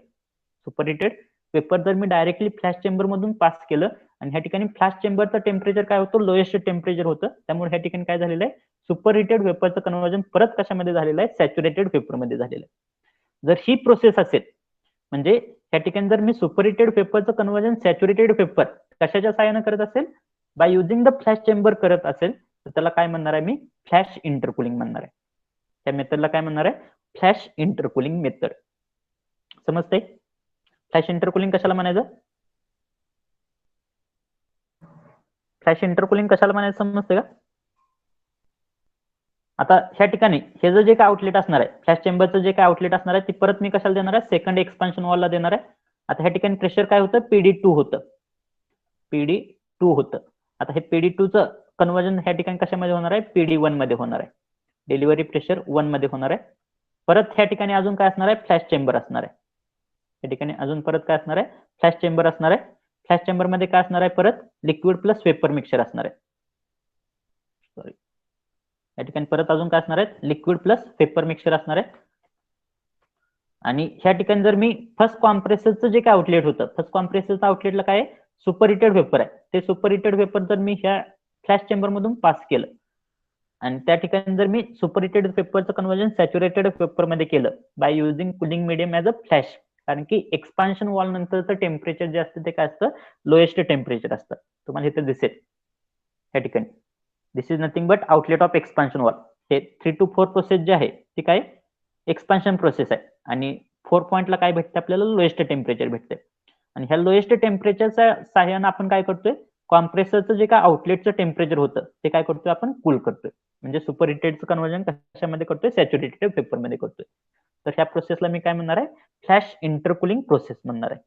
सुपर हिटेड वेपर जर मी डायरेक्टली फ्लॅश चेंबर मधून पास केलं आणि ह्या ठिकाणी फ्लॅश चेंबरचं टेम्परेचर काय होतं, लोएस्ट टेम्परेचर होतं. त्यामुळे ह्या ठिकाणी काय झालेलं आहे, सुपर हिटेड वेपरचं कन्व्हर्जन परत कशामध्ये झालेलं आहे, सॅच्युरेटेड वेपरमध्ये झालेलं आहे. जर ही प्रोसेस असेल, म्हणजे या ठिकाणी जर मी सुपर हिटेड वेपरचं कन्व्हर्जन सॅच्युरेटेड वेपर कशाच्या सहाय्याने करत असेल, by using the flash chamber करत असेल, तर त्याला काय म्हणणार आहे मी, फ्लॅश इंटरकुलिंग म्हणणार आहे. त्या मेथडला काय म्हणणार आहे, फ्लॅश इंटरकुलिंग मेथड. समजतंय? फ्लॅश इंटरकुलिंग कशाला म्हणायचं, फ्लॅश इंटरकुलिंग कशाला म्हणायचं समजते का? आता ह्या ठिकाणी हे जे काय आउटलेट असणार आहे, फ्लॅश चेंबरचं जे काय आउटलेट असणार आहे, ती परत मी कशाला देणार आहे, सेकंड एक्सपान्शन वॉलला देणार आहे. आता ह्या ठिकाणी प्रेशर काय होतं, PD2 होतं, PD2 होतं. आता हे PD2चं कन्व्हर्जन ह्या ठिकाणी कशामध्ये होणार आहे, PD1 मध्ये होणार आहे. डिलिव्हरी प्रेशर 1 मध्ये होणार आहे. परत ह्या ठिकाणी अजून काय असणार आहे, फ्लॅश चेंबर असणार आहे. या ठिकाणी अजून परत काय असणार आहे, फ्लॅश चेंबर असणार आहे. फ्लॅश चेंबर मध्ये काय असणार आहे, परत लिक्विड प्लस वेपर मिक्सचर असणार आहे. सॉरी, या ठिकाणी परत अजून काय असणार आहे, लिक्विड प्लस वेपर मिक्सचर असणार आहे. आणि ह्या ठिकाणी जर मी फर्स्ट कॉम्प्रेसरचं जे काय आउटलेट होतं, फर्स्ट कॉम्प्रेसरचं आउटलेटला काय आहे, सुपर हिटेड वेपर आहे. ते सुपर हिटेड वेपर जर मी ह्या फ्लॅश चेंबर मधून पास केलं आणि त्या ठिकाणी जर मी सुपर हिटेड वेपरचं कन्व्हर्जन सॅच्युरेटेड वेपर मध्ये केलं by using cooling medium as a flash, कारण की एक्सपान्शन वॉल नंतरचं टेम्परेचर जे असतं ते काय असतं, लोएस्ट टेम्परेचर असतं. तुम्हाला इथे दिसेल या ठिकाणी, this is nothing but outlet of expansion valve. हे 3 to 4 प्रोसेस जे आहे ती काय, एक्सपान्शन प्रोसेस आहे. आणि 4 पॉईंटला काय भेटते आपल्याला, लोएस्ट टेम्परेचर भेटते. आणि ह्या लोएस्ट टेम्परेचरच्या सहाय्याने आपण काय करतोय, कॉम्प्रेसरचं जे काय आउटलेटचं टेम्परेचर होतं ते काय करतोय, आपण कूल करतोय. म्हणजे सुपर हिटेडचं कन्व्हर्जन कशामध्ये करतोय, सॅच्युरेटेड वेपरमध्ये करतोय. तर ह्या प्रोसेसला मी काय म्हणणार आहे, फ्लॅश इंटरकुलिंग प्रोसेस म्हणणार आहे,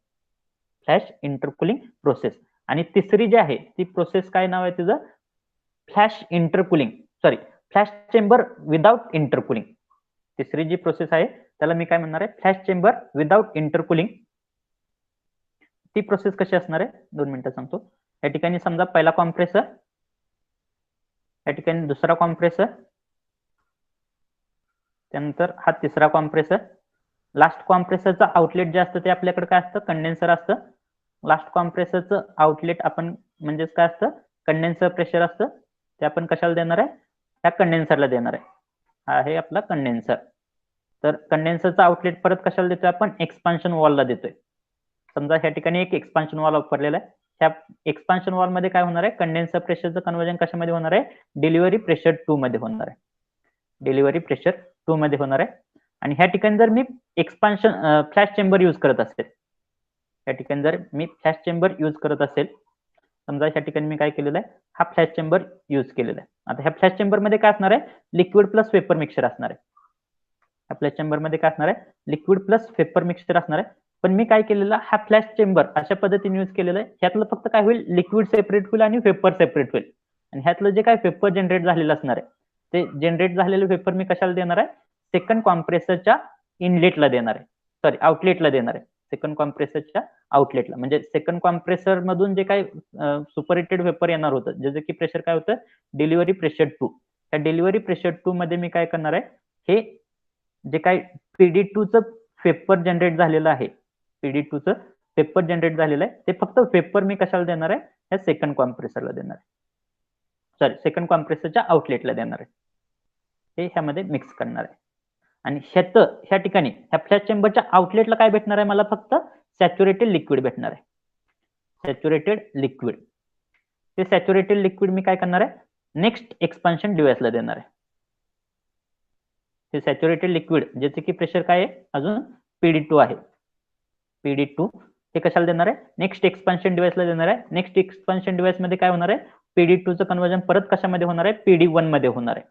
फ्लॅश इंटरकुलिंग प्रोसेस. आणि तिसरी जी आहे ती प्रोसेस काय नाव आहे तिचं, flash intercooling, sorry, flash chamber without intercooling. तिसरी जी प्रोसेस आहे त्याला मी काय म्हणणार आहे, फ्लॅश चेंबर विदाउट इंटरकुलिंग. ती प्रोसेस कशी असणार आहे, 2 मिनिटं सांगतो. या ठिकाणी समजा पहिला कॉम्प्रेसर, या ठिकाणी दुसरा कॉम्प्रेसर, त्यानंतर हा तिसरा कॉम्प्रेसर. लास्ट कॉम्प्रेसरचं आउटलेट जे असतं ते आपल्याकडे काय असतं, कंडेन्सर असतं. लास्ट कॉम्प्रेसरचं आउटलेट आपण म्हणजेच काय असतं, कंडेन्सर प्रेशर असतं. ते आपण कशाला देणार आहे, ह्या कंडेन्सरला देणार आहे. हा आहे आपला कंडेन्सर. तर कंडेन्सरचा आउटलेट परत कशाला देतोय आपण, एक्सपान्शन वॉलला देतोय. समजा ह्या ठिकाणी एक एक्सपान्शन वॉल वापरलेला आहे. ह्या एक्सपान्शन वॉल मध्ये काय होणार आहे, कंडेन्सर प्रेशरचं कन्व्हर्जन कशामध्ये होणार आहे, डिलिव्हरी प्रेशर 2 मध्ये होणार आहे. डिलिव्हरी प्रेशर 2 मध्ये होणार आहे. आणि ह्या ठिकाणी जर मी एक्सपान्शन फ्लॅश चेंबर यूज करत असेल, या ठिकाणी जर मी फ्लॅश चेंबर यूज करत असेल, समजा ह्या ठिकाणी मी काय केलेलं आहे, हा फ्लॅश चेंबर यूज केलेला आहे. आता ह्या फ्लॅश चेंबर मध्ये काय असणार आहे, लिक्विड प्लस वेपर मिक्सचर असणार आहे. आपल्या चेंबर मध्ये काय असणार आहे, लिक्विड प्लस वेपर मिक्सचर असणार आहे. पण मी काय केलेला, हा फ्लॅश चेंबर अशा पद्धतीने यूज केलेला आहे, ह्यातलं फक्त काय होईल, लिक्विड सेपरेट होईल आणि वेपर सेपरेट होईल. आणि ह्यातलं जे काय वेपर जनरेट झालेलं असणार आहे, ते जनरेट झालेलं वेपर मी कशाला देणार आहे, सेकंड कॉम्प्रेसरच्या इनलेटला देणार आहे, सॉरी आउटलेटला देणार आहे. सेकंड कॉम्प्रेसरच्या आउटलेटला, म्हणजे सेकंड कॉम्प्रेसर मधून जे काही सुपर हिटेड वेपर येणार होतं, ज्याचं की प्रेशर काय होतं, डिलिव्हरी प्रेशर 2. त्या डिलिव्हरी प्रेशर 2 मध्ये मी काय करणार आहे, हे जे काही PD2चं वेपर जनरेट झालेलं आहे, PD2चं वेपर जनरेट झालेलं आहे, ते फक्त वेपर मी कशाला देणार आहे, या सेकंड कॉम्प्रेसरला देणार आहे, सॉरी सेकंड कॉम्प्रेसरच्या आउटलेटला देणार आहे. हे ह्यामध्ये मिक्स करणार आहे. आणि ह्या ठिकाणी ह्या फ्लॅश चेंबरच्या आउटलेटला काय भेटणार आहे, मला फक्त सॅच्युरेटेड लिक्विड भेटणार आहे, सॅच्युरेटेड लिक्विड. ते सॅच्युरेटेड लिक्विड मी काय करणार आहे, नेक्स्ट एक्सपान्शन डिव्हाइसला देणार आहे. ते सॅच्युरेटेड लिक्विड ज्याचे की प्रेशर काय आहे, अजून PD2 आहे, PD2 हे कशाला देणार आहे, नेक्स्ट एक्सपान्शन डिव्हाइसला देणार आहे. नेक्स्ट एक्सपान्शन डिव्हाइस मध्ये काय होणार आहे, PD2चं कन्व्हर्जन परत कशामध्ये होणार आहे, PD1 मध्ये होणार आहे,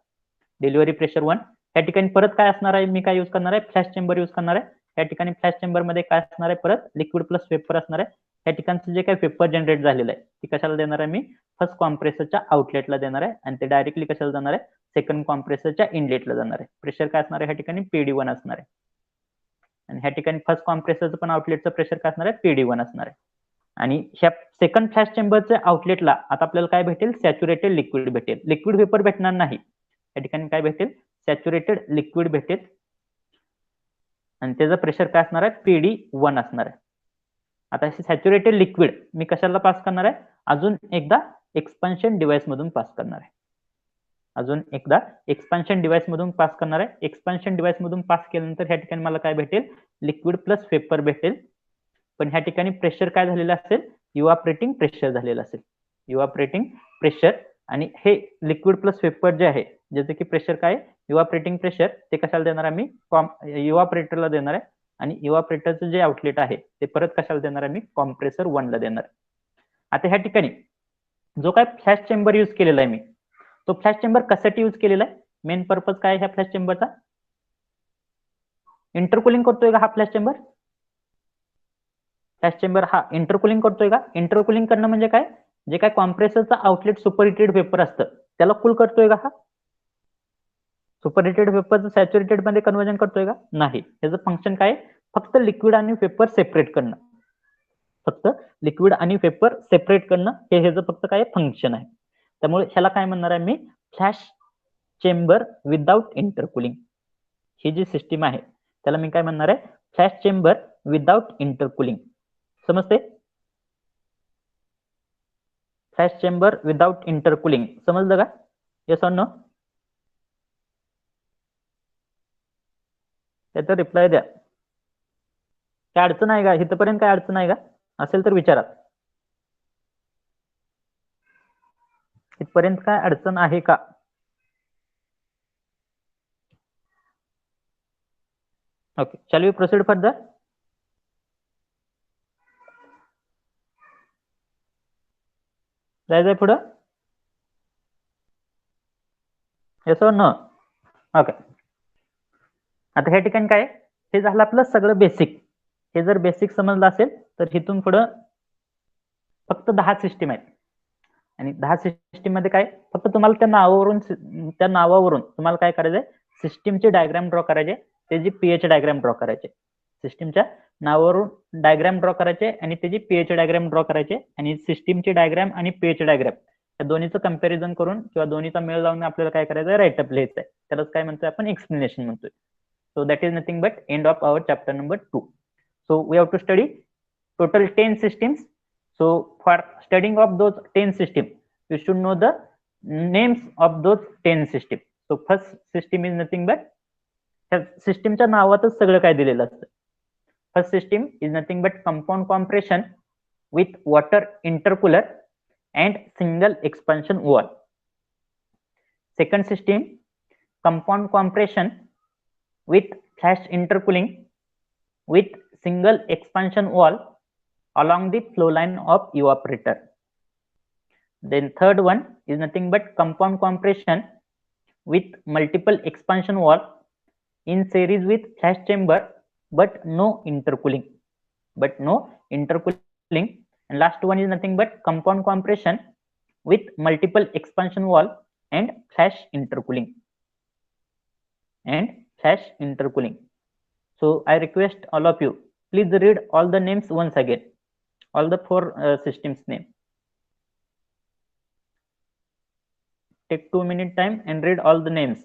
डिलिव्हरी प्रेशर 1. या ठिकाणी परत काय असणार आहे, मी काय यूज करणार आहे, फ्लॅश चेंबर यूज करणार आहे. या ठिकाणी फ्लॅश चेंबर मध्ये काय असणार आहे, परत लिक्विड प्लस वेपर असणार आहे. या ठिकाणचं जे काही वेपर जनरेट झालेलं आहे ते कशाला देणार आहे, मी फर्स्ट कॉम्प्रेसरच्या आउटलेटला देणार आहे. आणि ते डायरेक्टली कशाला जाणार आहे, सेकंड कॉम्प्रेसरच्या इनलेटला जाणार आहे. प्रेशर काय असणार आहे, या ठिकाणी PD1 असणार आहे. आणि ह्या ठिकाणी फर्स्ट कॉम्प्रेसरचं पण आउटलेटचं प्रेशर काय असणार आहे, PD1 असणार आहे. आणि ह्या सेकंड फ्लॅश चेंबरच्या आउटलेटला आता आपल्याला काय भेटेल, सॅच्युरेटेड लिक्विड भेटेल. लिक्विड वेपर भेटणार नाही, या ठिकाणी काय भेटेल, सॅच्युरेटेड लिक्विड भेटेल आणि त्याचं प्रेशर काय असणार आहे, PD1 असणार आहे. आता हे सॅच्युरेटेड लिक्विड मी कशाला पास करणार आहे, अजून एकदा एक्सपान्शन डिव्हाइस मधून पास करणार आहे. अजून एकदा एक्सपान्शन डिव्हाइस मधून पास करणार आहे. एक्सपान्शन डिव्हाइस मधून पास केल्यानंतर ह्या ठिकाणी मला काय भेटेल, लिक्विड प्लस वेपर भेटेल. पण ह्या ठिकाणी प्रेशर काय झालेलं असेल, इव्हापरेटिंग प्रेशर झालेलं असेल. इव्हापरेटिंग प्रेशर आणि हे लिक्विड प्लस वेपर जे आहे, ज्याचं की प्रेशर काय, इव्हापरेटिंग प्रेशर, ते कशाला देणार आहे मी, इव्हापरेटरला देणार आहे. आणि इव्हापरेटरचं जे आउटलेट आहे ते परत कशाला देणार आहे मी, कॉम्प्रेसर 1 ला देणार आहे. आता ह्या ठिकाणी जो काय फ्लॅश चेंबर यूज केलेला आहे मी, तो फ्लॅश चेंबर कशासाठी यूज केलेला आहे, मेन पर्पज काय आहे ह्या फ्लॅश चेंबरचा, इंटरकुलिंग करतोय का हा फ्लॅश चेंबर, फ्लॅश चेंबर हा इंटरकुलिंग करतोय का. इंटरकुलिंग करणं म्हणजे काय, जे काय कॉम्प्रेसरचा आउटलेट सुपरहिटेड वेपर असतं त्याला कूल करतोय का, हा सुपरहिटेड वेपरचं सॅच्युरेटेड मध्ये कन्व्हर्जन करतोय का, नाही. त्याचं फंक्शन काय, फक्त लिक्विड आणि वेपर सेपरेट करणं, फक्त लिक्विड आणि वेपर सेपरेट करणं हे ह्याचं फक्त काय फंक्शन आहे. त्यामुळे ह्याला काय म्हणणार आहे मी, फ्लॅश चेंबर विदाउट इंटरकुलिंग. ही जी सिस्टीम आहे त्याला मी काय म्हणणार आहे, फ्लॅश चेंबर विदाउट इंटरकुलिंग. समजते, फ्लॅश चेंबर विदाउट इंटरकुलिंग समजलं का, येस ऑर नो, त्याचा रिप्लाय द्या. काय अडचण आहे का, इथपर्यंत काय अडचण आहे का, असेल तर विचारा. इथपर्यंत काय अडचण आहे का. Okay, shall we proceed further. जायचंय पुढं, येस ऑर नो. ओके, आता ह्या ठिकाणी काय, हे झालं आपलं सगळं बेसिक. हे जर बेसिक समजलं असेल तर इथून पुढं फक्त 10 सिस्टीम आहेत. आणि 10 सिस्टीम मध्ये काय, फक्त तुम्हाला त्या नावावरून तुम्हाला काय करायचंय, सिस्टीमचे डायग्राम ड्रॉ करायचे, त्याची पीएच डायग्राम ड्रॉ करायचे. सिस्टीमच्या नावावरून डायग्राम ड्रॉ करायचे आणि त्याची पीएच डायग्राम ड्रॉ करायचे. आणि सिस्टीमची डायग्राम आणि पीएच डायग्राम या दोन्हीचं कंपॅरिझन करून किंवा दोन्हीचा मेळ लावून आपल्याला काय करायचं, राईटअप लिहायचंय. त्यालाच काय म्हणतोय आपण, एक्सप्लेनेशन म्हणतोय. So that is nothing but end of our chapter number 2. So we have to study total 10 systems. So for studying of those 10 systems, you should know the names of those 10 systems. So first system is nothing but, सिस्टीमच्या नावातच सगळं काय दिलेलं असतं. First system is nothing but compound compression with water intercooler and single expansion wall. Second system, compound compression with flash intercooling with single expansion wall along the flow line of evaporator. Then third one is nothing but compound compression with multiple expansion wall in series with flash chamber but no intercooling. And last one is nothing but compound compression with multiple expansion wall and flash intercooling. So I request all of you, please read all the names once again, all the 4 systems name. Take 2-minute time and read all the names.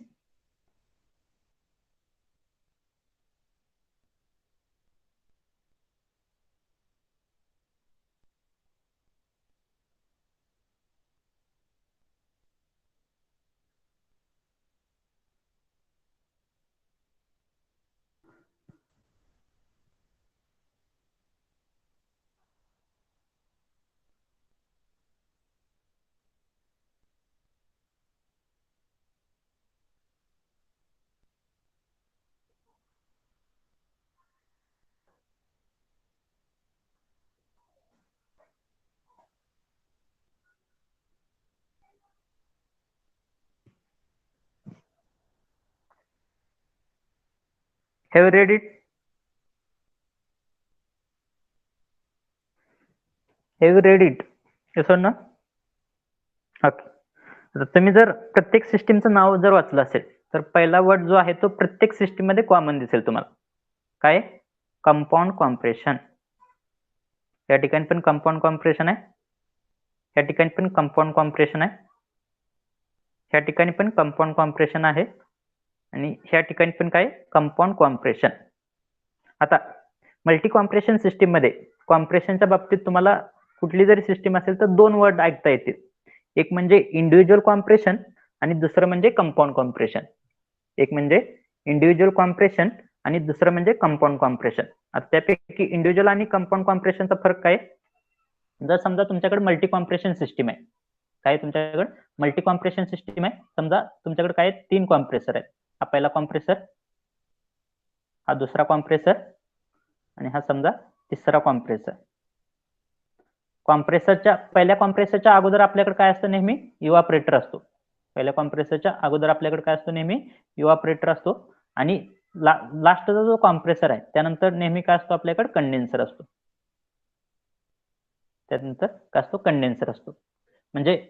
Have you read it? Have you read it? Yes or no? Okay. आता तुम्ही जर प्रत्येक सिस्टीमचं नाव जर वाचलं असेल तर पहिला word जो आहे तो प्रत्येक सिस्टीम मध्ये कॉमन दिसेल तुम्हाला. काय? Compound compression. या ठिकाणी पण कंपाऊंड कॉम्प्रेशन आहे, या ठिकाणी पण कंपाऊंड कॉम्प्रेशन आहे, ह्या ठिकाणी पण कंपाऊंड कॉम्प्रेशन आहे आणि ह्या ठिकाणी पण काय कंपाऊंड कॉम्प्रेशन. आता मल्टी कॉम्प्रेशन सिस्टीम मध्ये कॉम्प्रेशनच्या बाबतीत तुम्हाला कुठली जरी सिस्टीम असेल तर दोन वर्ड ऐकता येतील, एक म्हणजे इंडिव्हिज्युअल कॉम्प्रेशन आणि दुसरं म्हणजे कंपाऊंड कॉम्प्रेशन. एक म्हणजे इंडिव्हिज्युअल कॉम्प्रेशन आणि दुसरं म्हणजे कंपाऊंड कॉम्प्रेशन. आता त्यापैकी इंडिव्हिज्युअल आणि कंपाऊंड कॉम्प्रेशनचा फरक काय? जर समजा तुमच्याकडे मल्टी कॉम्प्रेशन सिस्टीम आहे, काय तुमच्याकडे मल्टी कॉम्प्रेशन सिस्टीम आहे, समजा तुमच्याकडे काय 3 कॉम्प्रेसर आहेत, हा पहिला कॉम्प्रेसर, हा दुसरा कॉम्प्रेसर आणि हा समजा तिसरा कॉम्प्रेसर. पहिल्या कॉम्प्रेसरच्या अगोदर आपल्याकडे काय असतं? नेहमी इव्हापरेटर असतो. पहिल्या कॉम्प्रेसरच्या अगोदर आपल्याकडे काय असतो? नेहमी इव्हापरेटर असतो आणि लास्टचा जो कॉम्प्रेसर आहे त्यानंतर नेहमी काय असतो? आपल्याकडे कंडेन्सर असतो. त्यानंतर काय असतो? कंडेन्सर असतो. म्हणजे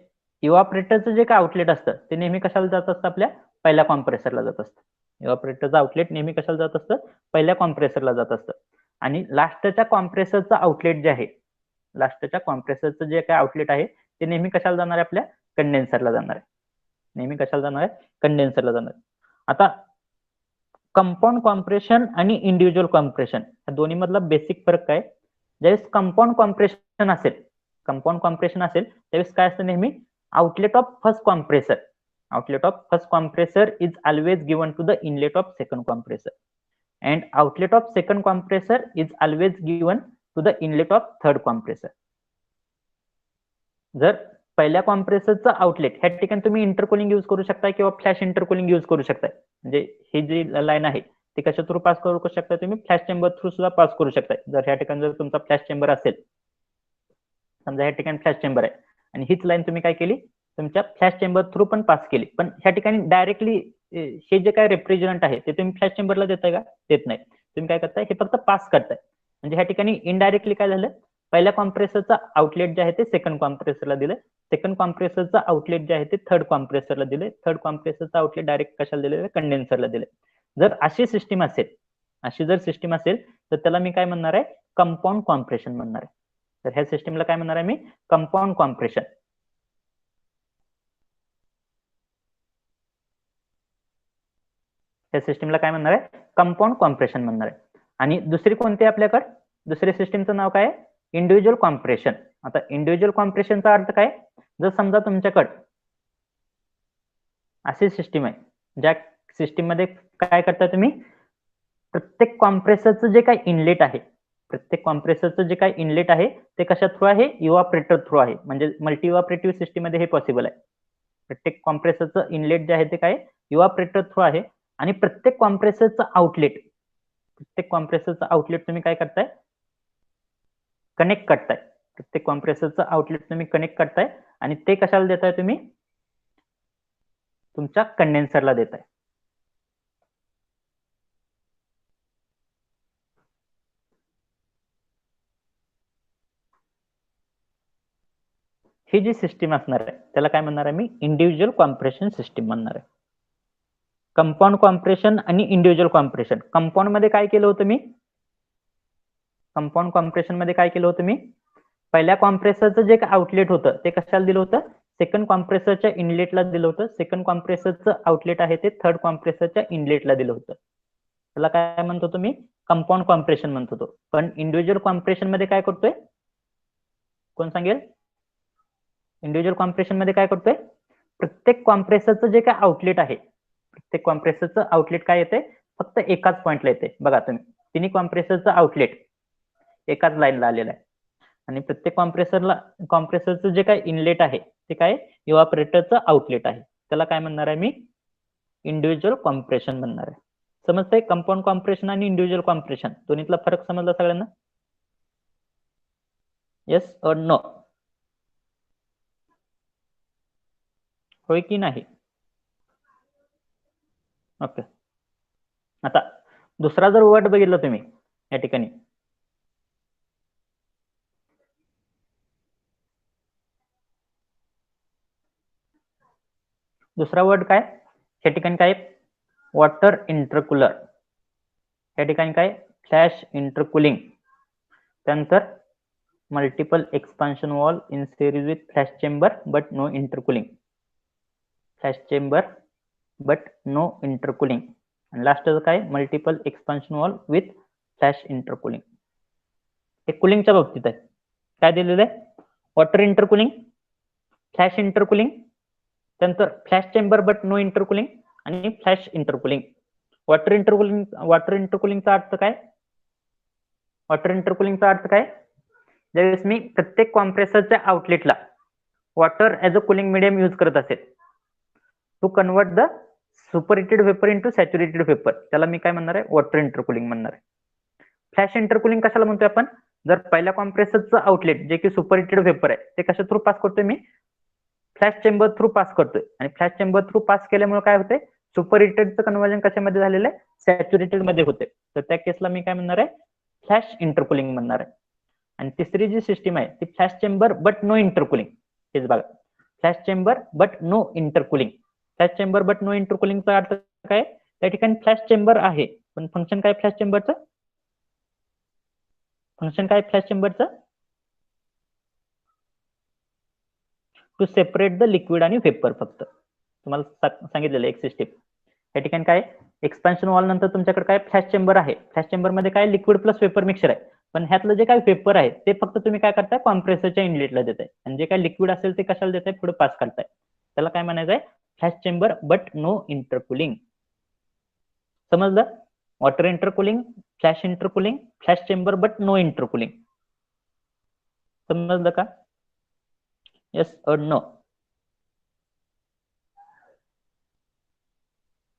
इव्हापरेटरचं जे काय आउटलेट असतं ते नेहमी कशाला जात असतं? आपल्या पहिल्या कॉम्प्रेसरला जात असतं. इव्हापरेटरचं आउटलेट नेहमी कशाला जात असतं? पहिल्या कॉम्प्रेसरला जात असतं. आणि लास्टच्या कॉम्प्रेसरचं आउटलेट जे आहे, लास्टच्या कॉम्प्रेसरचं जे काय आउटलेट आहे ते नेहमी कशाला जाणार आहे? आपल्या कंडेन्सरला जाणार आहे. नेहमी कशाला जाणार आहे? कंडेन्सरला जाणार आहे. आता कंपाऊंड कॉम्प्रेशन आणि इंडिव्हिज्युअल कॉम्प्रेशन या दोन्ही मधला बेसिक फरक काय? ज्यावेळेस कंपाऊंड कॉम्प्रेशन असेल त्यावेळेस काय असतं? नेहमी outlet of first compressor, outlet of first compressor is always given to the inlet of second compressor and outlet of second compressor is always given to the inlet of third compressor. जर पहिल्या कॉम्प्रेसरचं outlet ह्या ठिकाणी तुम्ही intercooling use करू शकता किंवा flash intercooling use करू शकता. म्हणजे ही जी लाईन आहे ती कशा थ्रू पास करू शकता? तुम्ही फ्लॅश चेंबर थ्रू सुद्धा पास करू शकता. जर ह्या ठिकाणी जर तुमचा फ्लॅश चेंबर असेल, समजा ह्या ठिकाणी फ्लॅश चेंबर आहे आणि हीच लाईन तुम्ही काय केली? तुमच्या फ्लॅश चेंबर थ्रू पण पास केली, पण ह्या ठिकाणी डायरेक्टली हे जे काय रिप्रेझेंट आहे ते तुम्ही फ्लॅश चेंबरला देताय का? देत नाही. तुम्ही काय करताय? हे फक्त पास करताय. म्हणजे ह्या ठिकाणी इनडायरेक्टली काय झालं? पहिल्या कॉम्प्रेसरचा आउटलेट जे आहे ते सेकंड कॉम्प्रेसरला दिलं, सेकंड कॉम्प्रेसरचा आउटलेट जे आहे ते थर्ड कॉम्प्रेसरला दिले, थर्ड कॉम्प्रेसरचा आउटलेट डायरेक्ट कशाला दिले? कंडेन्सरला दिले. जर अशी सिस्टीम असेल तर त्याला मी काय म्हणणार आहे? कंपाऊंड कॉम्प्रेशन म्हणणार आहे. तर ह्या सिस्टीमला काय म्हणणार आहे मी? Compound compression. त्या सिस्टीमला काय म्हणणार आहे? कंपाऊंड कॉम्प्रेशन म्हणणार आहे. आणि दुसरी कोणती आपल्याकडे? दुसऱ्या सिस्टीमचं नाव काय? Individual compression. आता इंडिव्हिज्युअल कॉम्प्रेशनचा अर्थ काय? जर समजा तुमच्याकडे अशी सिस्टीम आहे, ज्या सिस्टीम मध्ये काय करता तुम्ही? प्रत्येक कॉम्प्रेसरचं जे काही इनलेट आहे, ते कशा थ्रू आहे? इव्हापरेटर थ्रू आहे. म्हणजे मल्टी इव्हापरेटिव्ह सिस्टीम मध्ये हे पॉसिबल आहे. प्रत्येक कॉम्प्रेसरचं इनलेट जे आहे ते काय? इव्हापरेटर थ्रू आहे आणि प्रत्येक कॉम्प्रेसरचं आउटलेट तुम्ही काय करताय? कनेक्ट करताय. प्रत्येक कॉम्प्रेसरचं आउटलेट तुम्ही कनेक्ट करताय आणि ते कशाला देताय? तुम्ही तुमच्या कंडेन्सरला देताय. ही जी सिस्टीम असणार आहे त्याला काय म्हणणार आहे मी? इंडिव्हिज्युअल कॉम्प्रेशन सिस्टीम म्हणणार आहे. कंपाऊंड कॉम्प्रेशन आणि इंडिव्हिज्युअल कॉम्प्रेशन. कंपाऊंड मध्ये काय केलं होतं मी? कंपाऊंड कॉम्प्रेशन मध्ये काय केलं होतं मी? पहिल्या कॉम्प्रेसरचं जे आउटलेट होतं ते कशाला दिलं होतं? सेकंड कॉम्प्रेसरच्या इनलेटला दिलं होतं. सेकंड कॉम्प्रेसरचं आउटलेट आहे ते थर्ड कॉम्प्रेसरच्या इनलेटला दिलं होतं. त्याला काय म्हणत होतो मी? कंपाऊंड कॉम्प्रेशन म्हणत होतो. पण इंडिव्हिज्युअल कॉम्प्रेशन मध्ये काय करतोय? कोण सांगेल? इंडिव्हिज्युअल कॉम्प्रेशन मध्ये काय करतोय? प्रत्येक कॉम्प्रेसरचं जे काय आउटलेट आहे, प्रत्येक कॉम्प्रेसरचं आउटलेट काय येते? फक्त एकाच पॉइंटला येते. बघा तुम्ही, तिन्ही कॉम्प्रेसरचं आउटलेट एकाच लाईनला आलेलं आहे आणि प्रत्येक कॉम्प्रेसरचं जे काय इनलेट आहे ते काय? इव्हापरेटरचं आउटलेट आहे. त्याला काय म्हणणार आहे मी? इंडिव्हिज्युअल कॉम्प्रेशन म्हणणार आहे. समजतंय? कंपाऊंड कॉम्प्रेशन आणि इंडिव्हिज्युअल कॉम्प्रेशन दोन्हीतला फरक समजला सगळ्यांना? येस और नो? होय की नाही? ओके. आता दुसरा जर वर्ड बघितला तुम्ही या ठिकाणी, दुसरा वर्ड काय? या ठिकाणी काय? Water intercooler. या ठिकाणी काय? Flash intercooling. त्यानंतर multiple expansion wall in series with flash chamber but no intercooling. Flash chamber but no intercooling. आणि लास्ट काय multiple expansion valve with flash intercooling. हे कुलिंगच्या बाबतीत आहे. काय दिलेलं आहे? वॉटर इंटरकुलिंग, फ्लॅश इंटरकुलिंग, त्यानंतर flash chamber but no intercooling आणि फ्लॅश इंटरकुलिंग. वॉटर इंटरकुलिंगचा अर्थ काय? वॉटर इंटरकुलिंगचा अर्थ काय? ज्यावेळेस मी प्रत्येक कॉम्प्रेसरच्या आउटलेटला water as a cooling medium use करत असेल to convert the superheated vapour into saturated vapour, त्याला मी काय म्हणणार आहे? वॉटर इंटरकुलिंग म्हणणार आहे. फ्लॅश इंटरकुलिंग कशाला म्हणतोय आपण? जर पहिल्या कॉम्प्रेसरचं आउटलेट जे की सुपरहिटेड वेपर आहे ते कशा थ्रू पास करतोय? मी फ्लॅश चेंबर थ्रू पास करतोय. आणि फ्लॅश चेंबर थ्रू पास केल्यामुळे काय होते? सुपरहिटेडचं कन्वर्जन कशामध्ये झालेलं आहे? सॅच्युरेटेड मध्ये होते. तर त्या केसला मी काय म्हणणार आहे? फ्लॅश इंटरकुलिंग म्हणणार आहे. आणि तिसरी जी सिस्टीम आहे ती flash chamber but no intercooling. हेच बघा, flash chamber but no intercooling. Flash chamber but no इंटरकुलिंगचा अर्थ काय? त्या ठिकाणी फ्लॅश चेंबर आहे पण फंक्शन काय फ्लॅश चेंबरचं? फंक्शन काय फ्लॅश चेंबरचं? टू सेपरेट द लिक्विड आणि वेपर. फक्त तुम्हाला सांगितलेलं एक सिस्टीम. या ठिकाणी काय एक्सपान्शन वॉल नंतर तुमच्याकडे काय फ्लॅश चेंबर आहे. फ्लॅश चेंबर मध्ये काय लिक्विड प्लस वेपर मिक्सर आहे. पण ह्यातलं जे काय वेपर आहे ते फक्त तुम्ही काय करताय? कॉम्प्रेसरच्या इनलेटला देताय. आणि जे काय लिक्विड असेल ते कशाला देताय? पुढे पास करताय. त्याला काय म्हणायचं आहे? Flash chamber but no intercooling. समजलं? Water intercooling, flash intercooling, flash chamber but no intercooling. समजलं का? येस और no?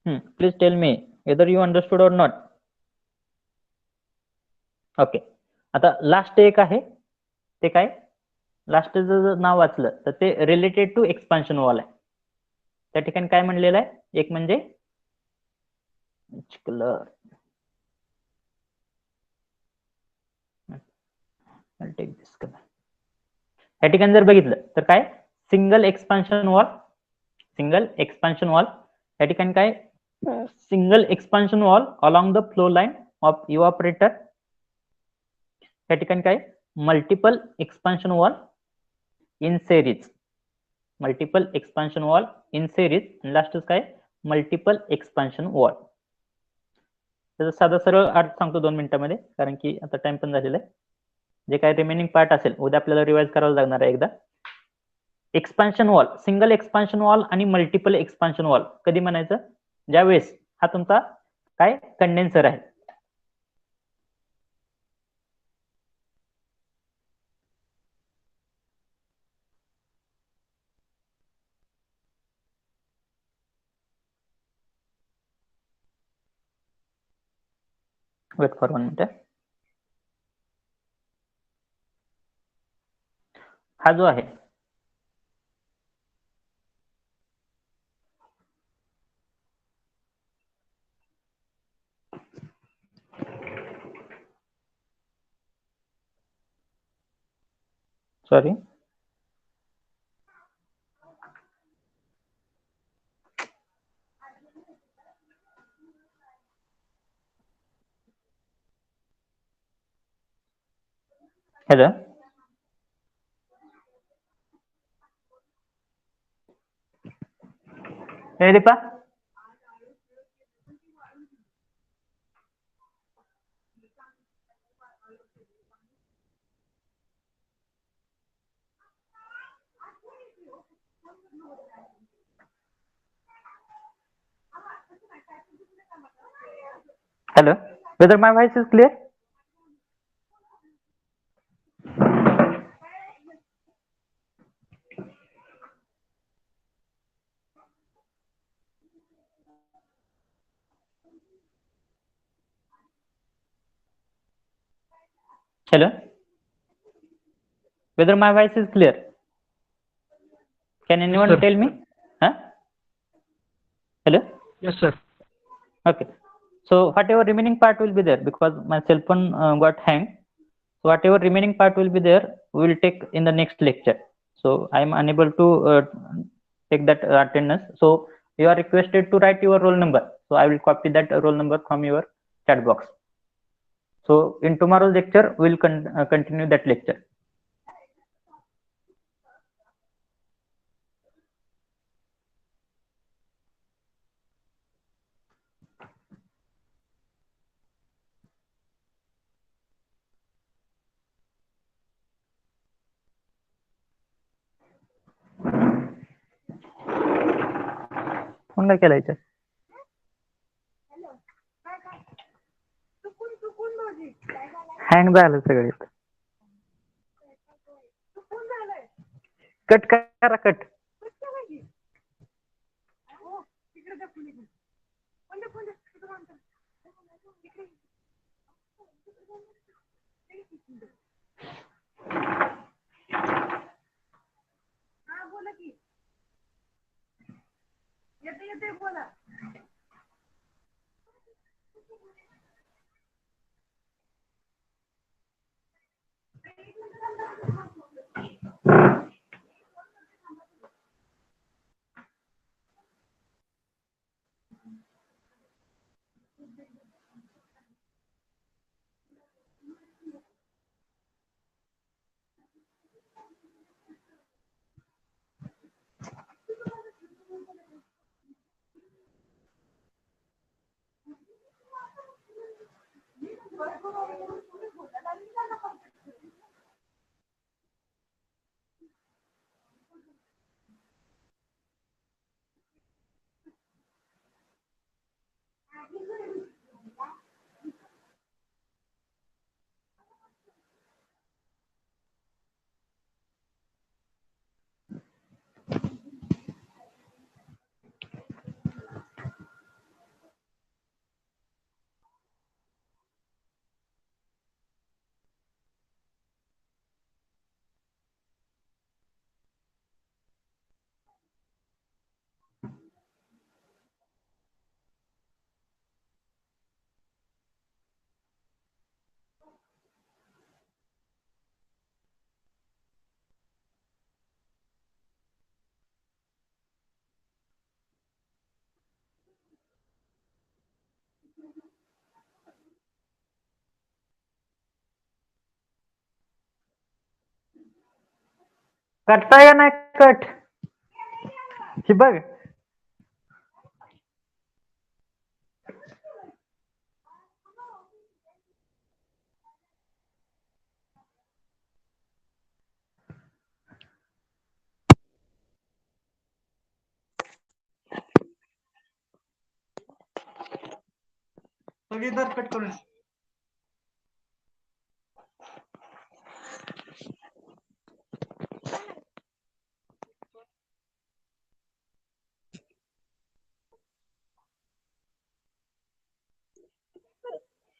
Please tell me whether you understood or not. Okay. आता लास्ट एक आहे ते काय? लास्ट जर नाव वाचलं तर ते रिलेटेड टू एक्सपान्शन वॉल आहे. त्या ठिकाणी काय म्हणलेलं आहे? एक म्हणजे या ठिकाणी जर बघितलं तर काय single expansion valve. Single expansion valve या ठिकाणी काय single expansion valve along the flow line of evaporator. या ठिकाणी काय multiple expansion valve in series. Multiple expansion valve in series. Last काय मल्टिपल एक्सपान्शन वॉल. त्याचा साधा सरळ अर्थ सांगतो 2 मिनिटांमध्ये कारण की आता टाइम पण झालेला आहे. जे काय रिमेनिंग पार्ट असेल उद्या आपल्याला रिवाइज करावं लागणार आहे एकदा. Expansion valve, single expansion valve आणि मल्टिपल एक्सपान्शन वॉल कधी म्हणायचं? ज्यावेळेस हा तुमचा काय कंडेन्सर आहे. Wait for 1 minute. हा जो आहे sorry hello Deepa. Hello, whether my voice is clear? Hello, whether my voice is clear? Can anyone tell me? Huh? Hello? Yes, sir. Okay. So whatever remaining part will be there because my cell phone got hang. So whatever remaining part will be there, we will take in the next lecture. So I am unable to take that attendance. So you are requested to write your roll number. So I will copy that roll number from your chat box. So in tomorrow's lecture, we will continue that lecture. फोनला केलायचं hang झालं सगळे cut करा cut कटताय का नाही cut हे बघ सगळी cut करून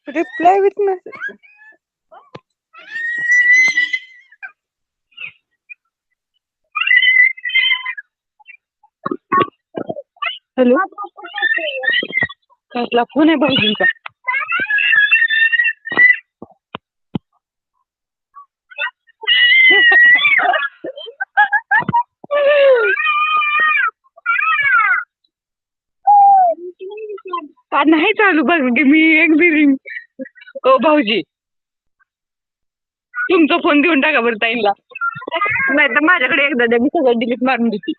reply with message. हॅलो कसला फोन आहे भाऊजींचा नाही चालू बघ मी एक बी रिंग ओ भाऊजी तुमचा फोन देऊन टाका बरं ताईला नाही तर माझ्याकडे एकदा द्या मी सगळं डिलीट मारून देते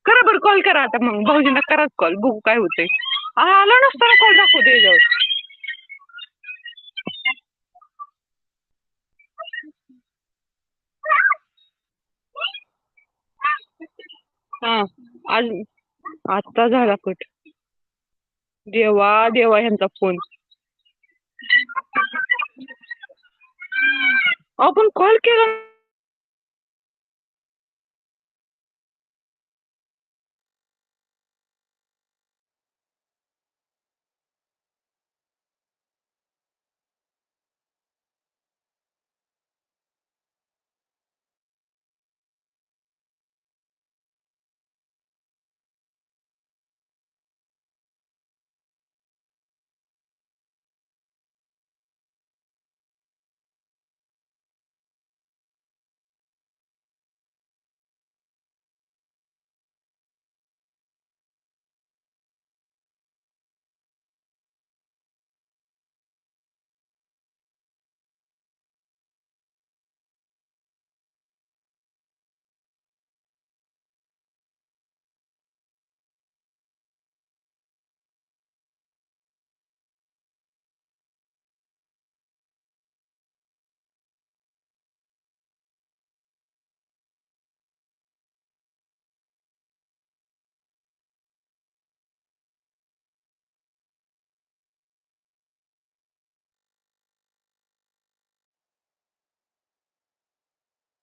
करा बरं कॉल करा आता मग भाऊजींना कराच कॉल बघू काय होतंय आला नसताना कॉल दाखवते याच्यावर हा आज आता झाला कट देवा देवा ह्यांचा फोन आपण कॉल केला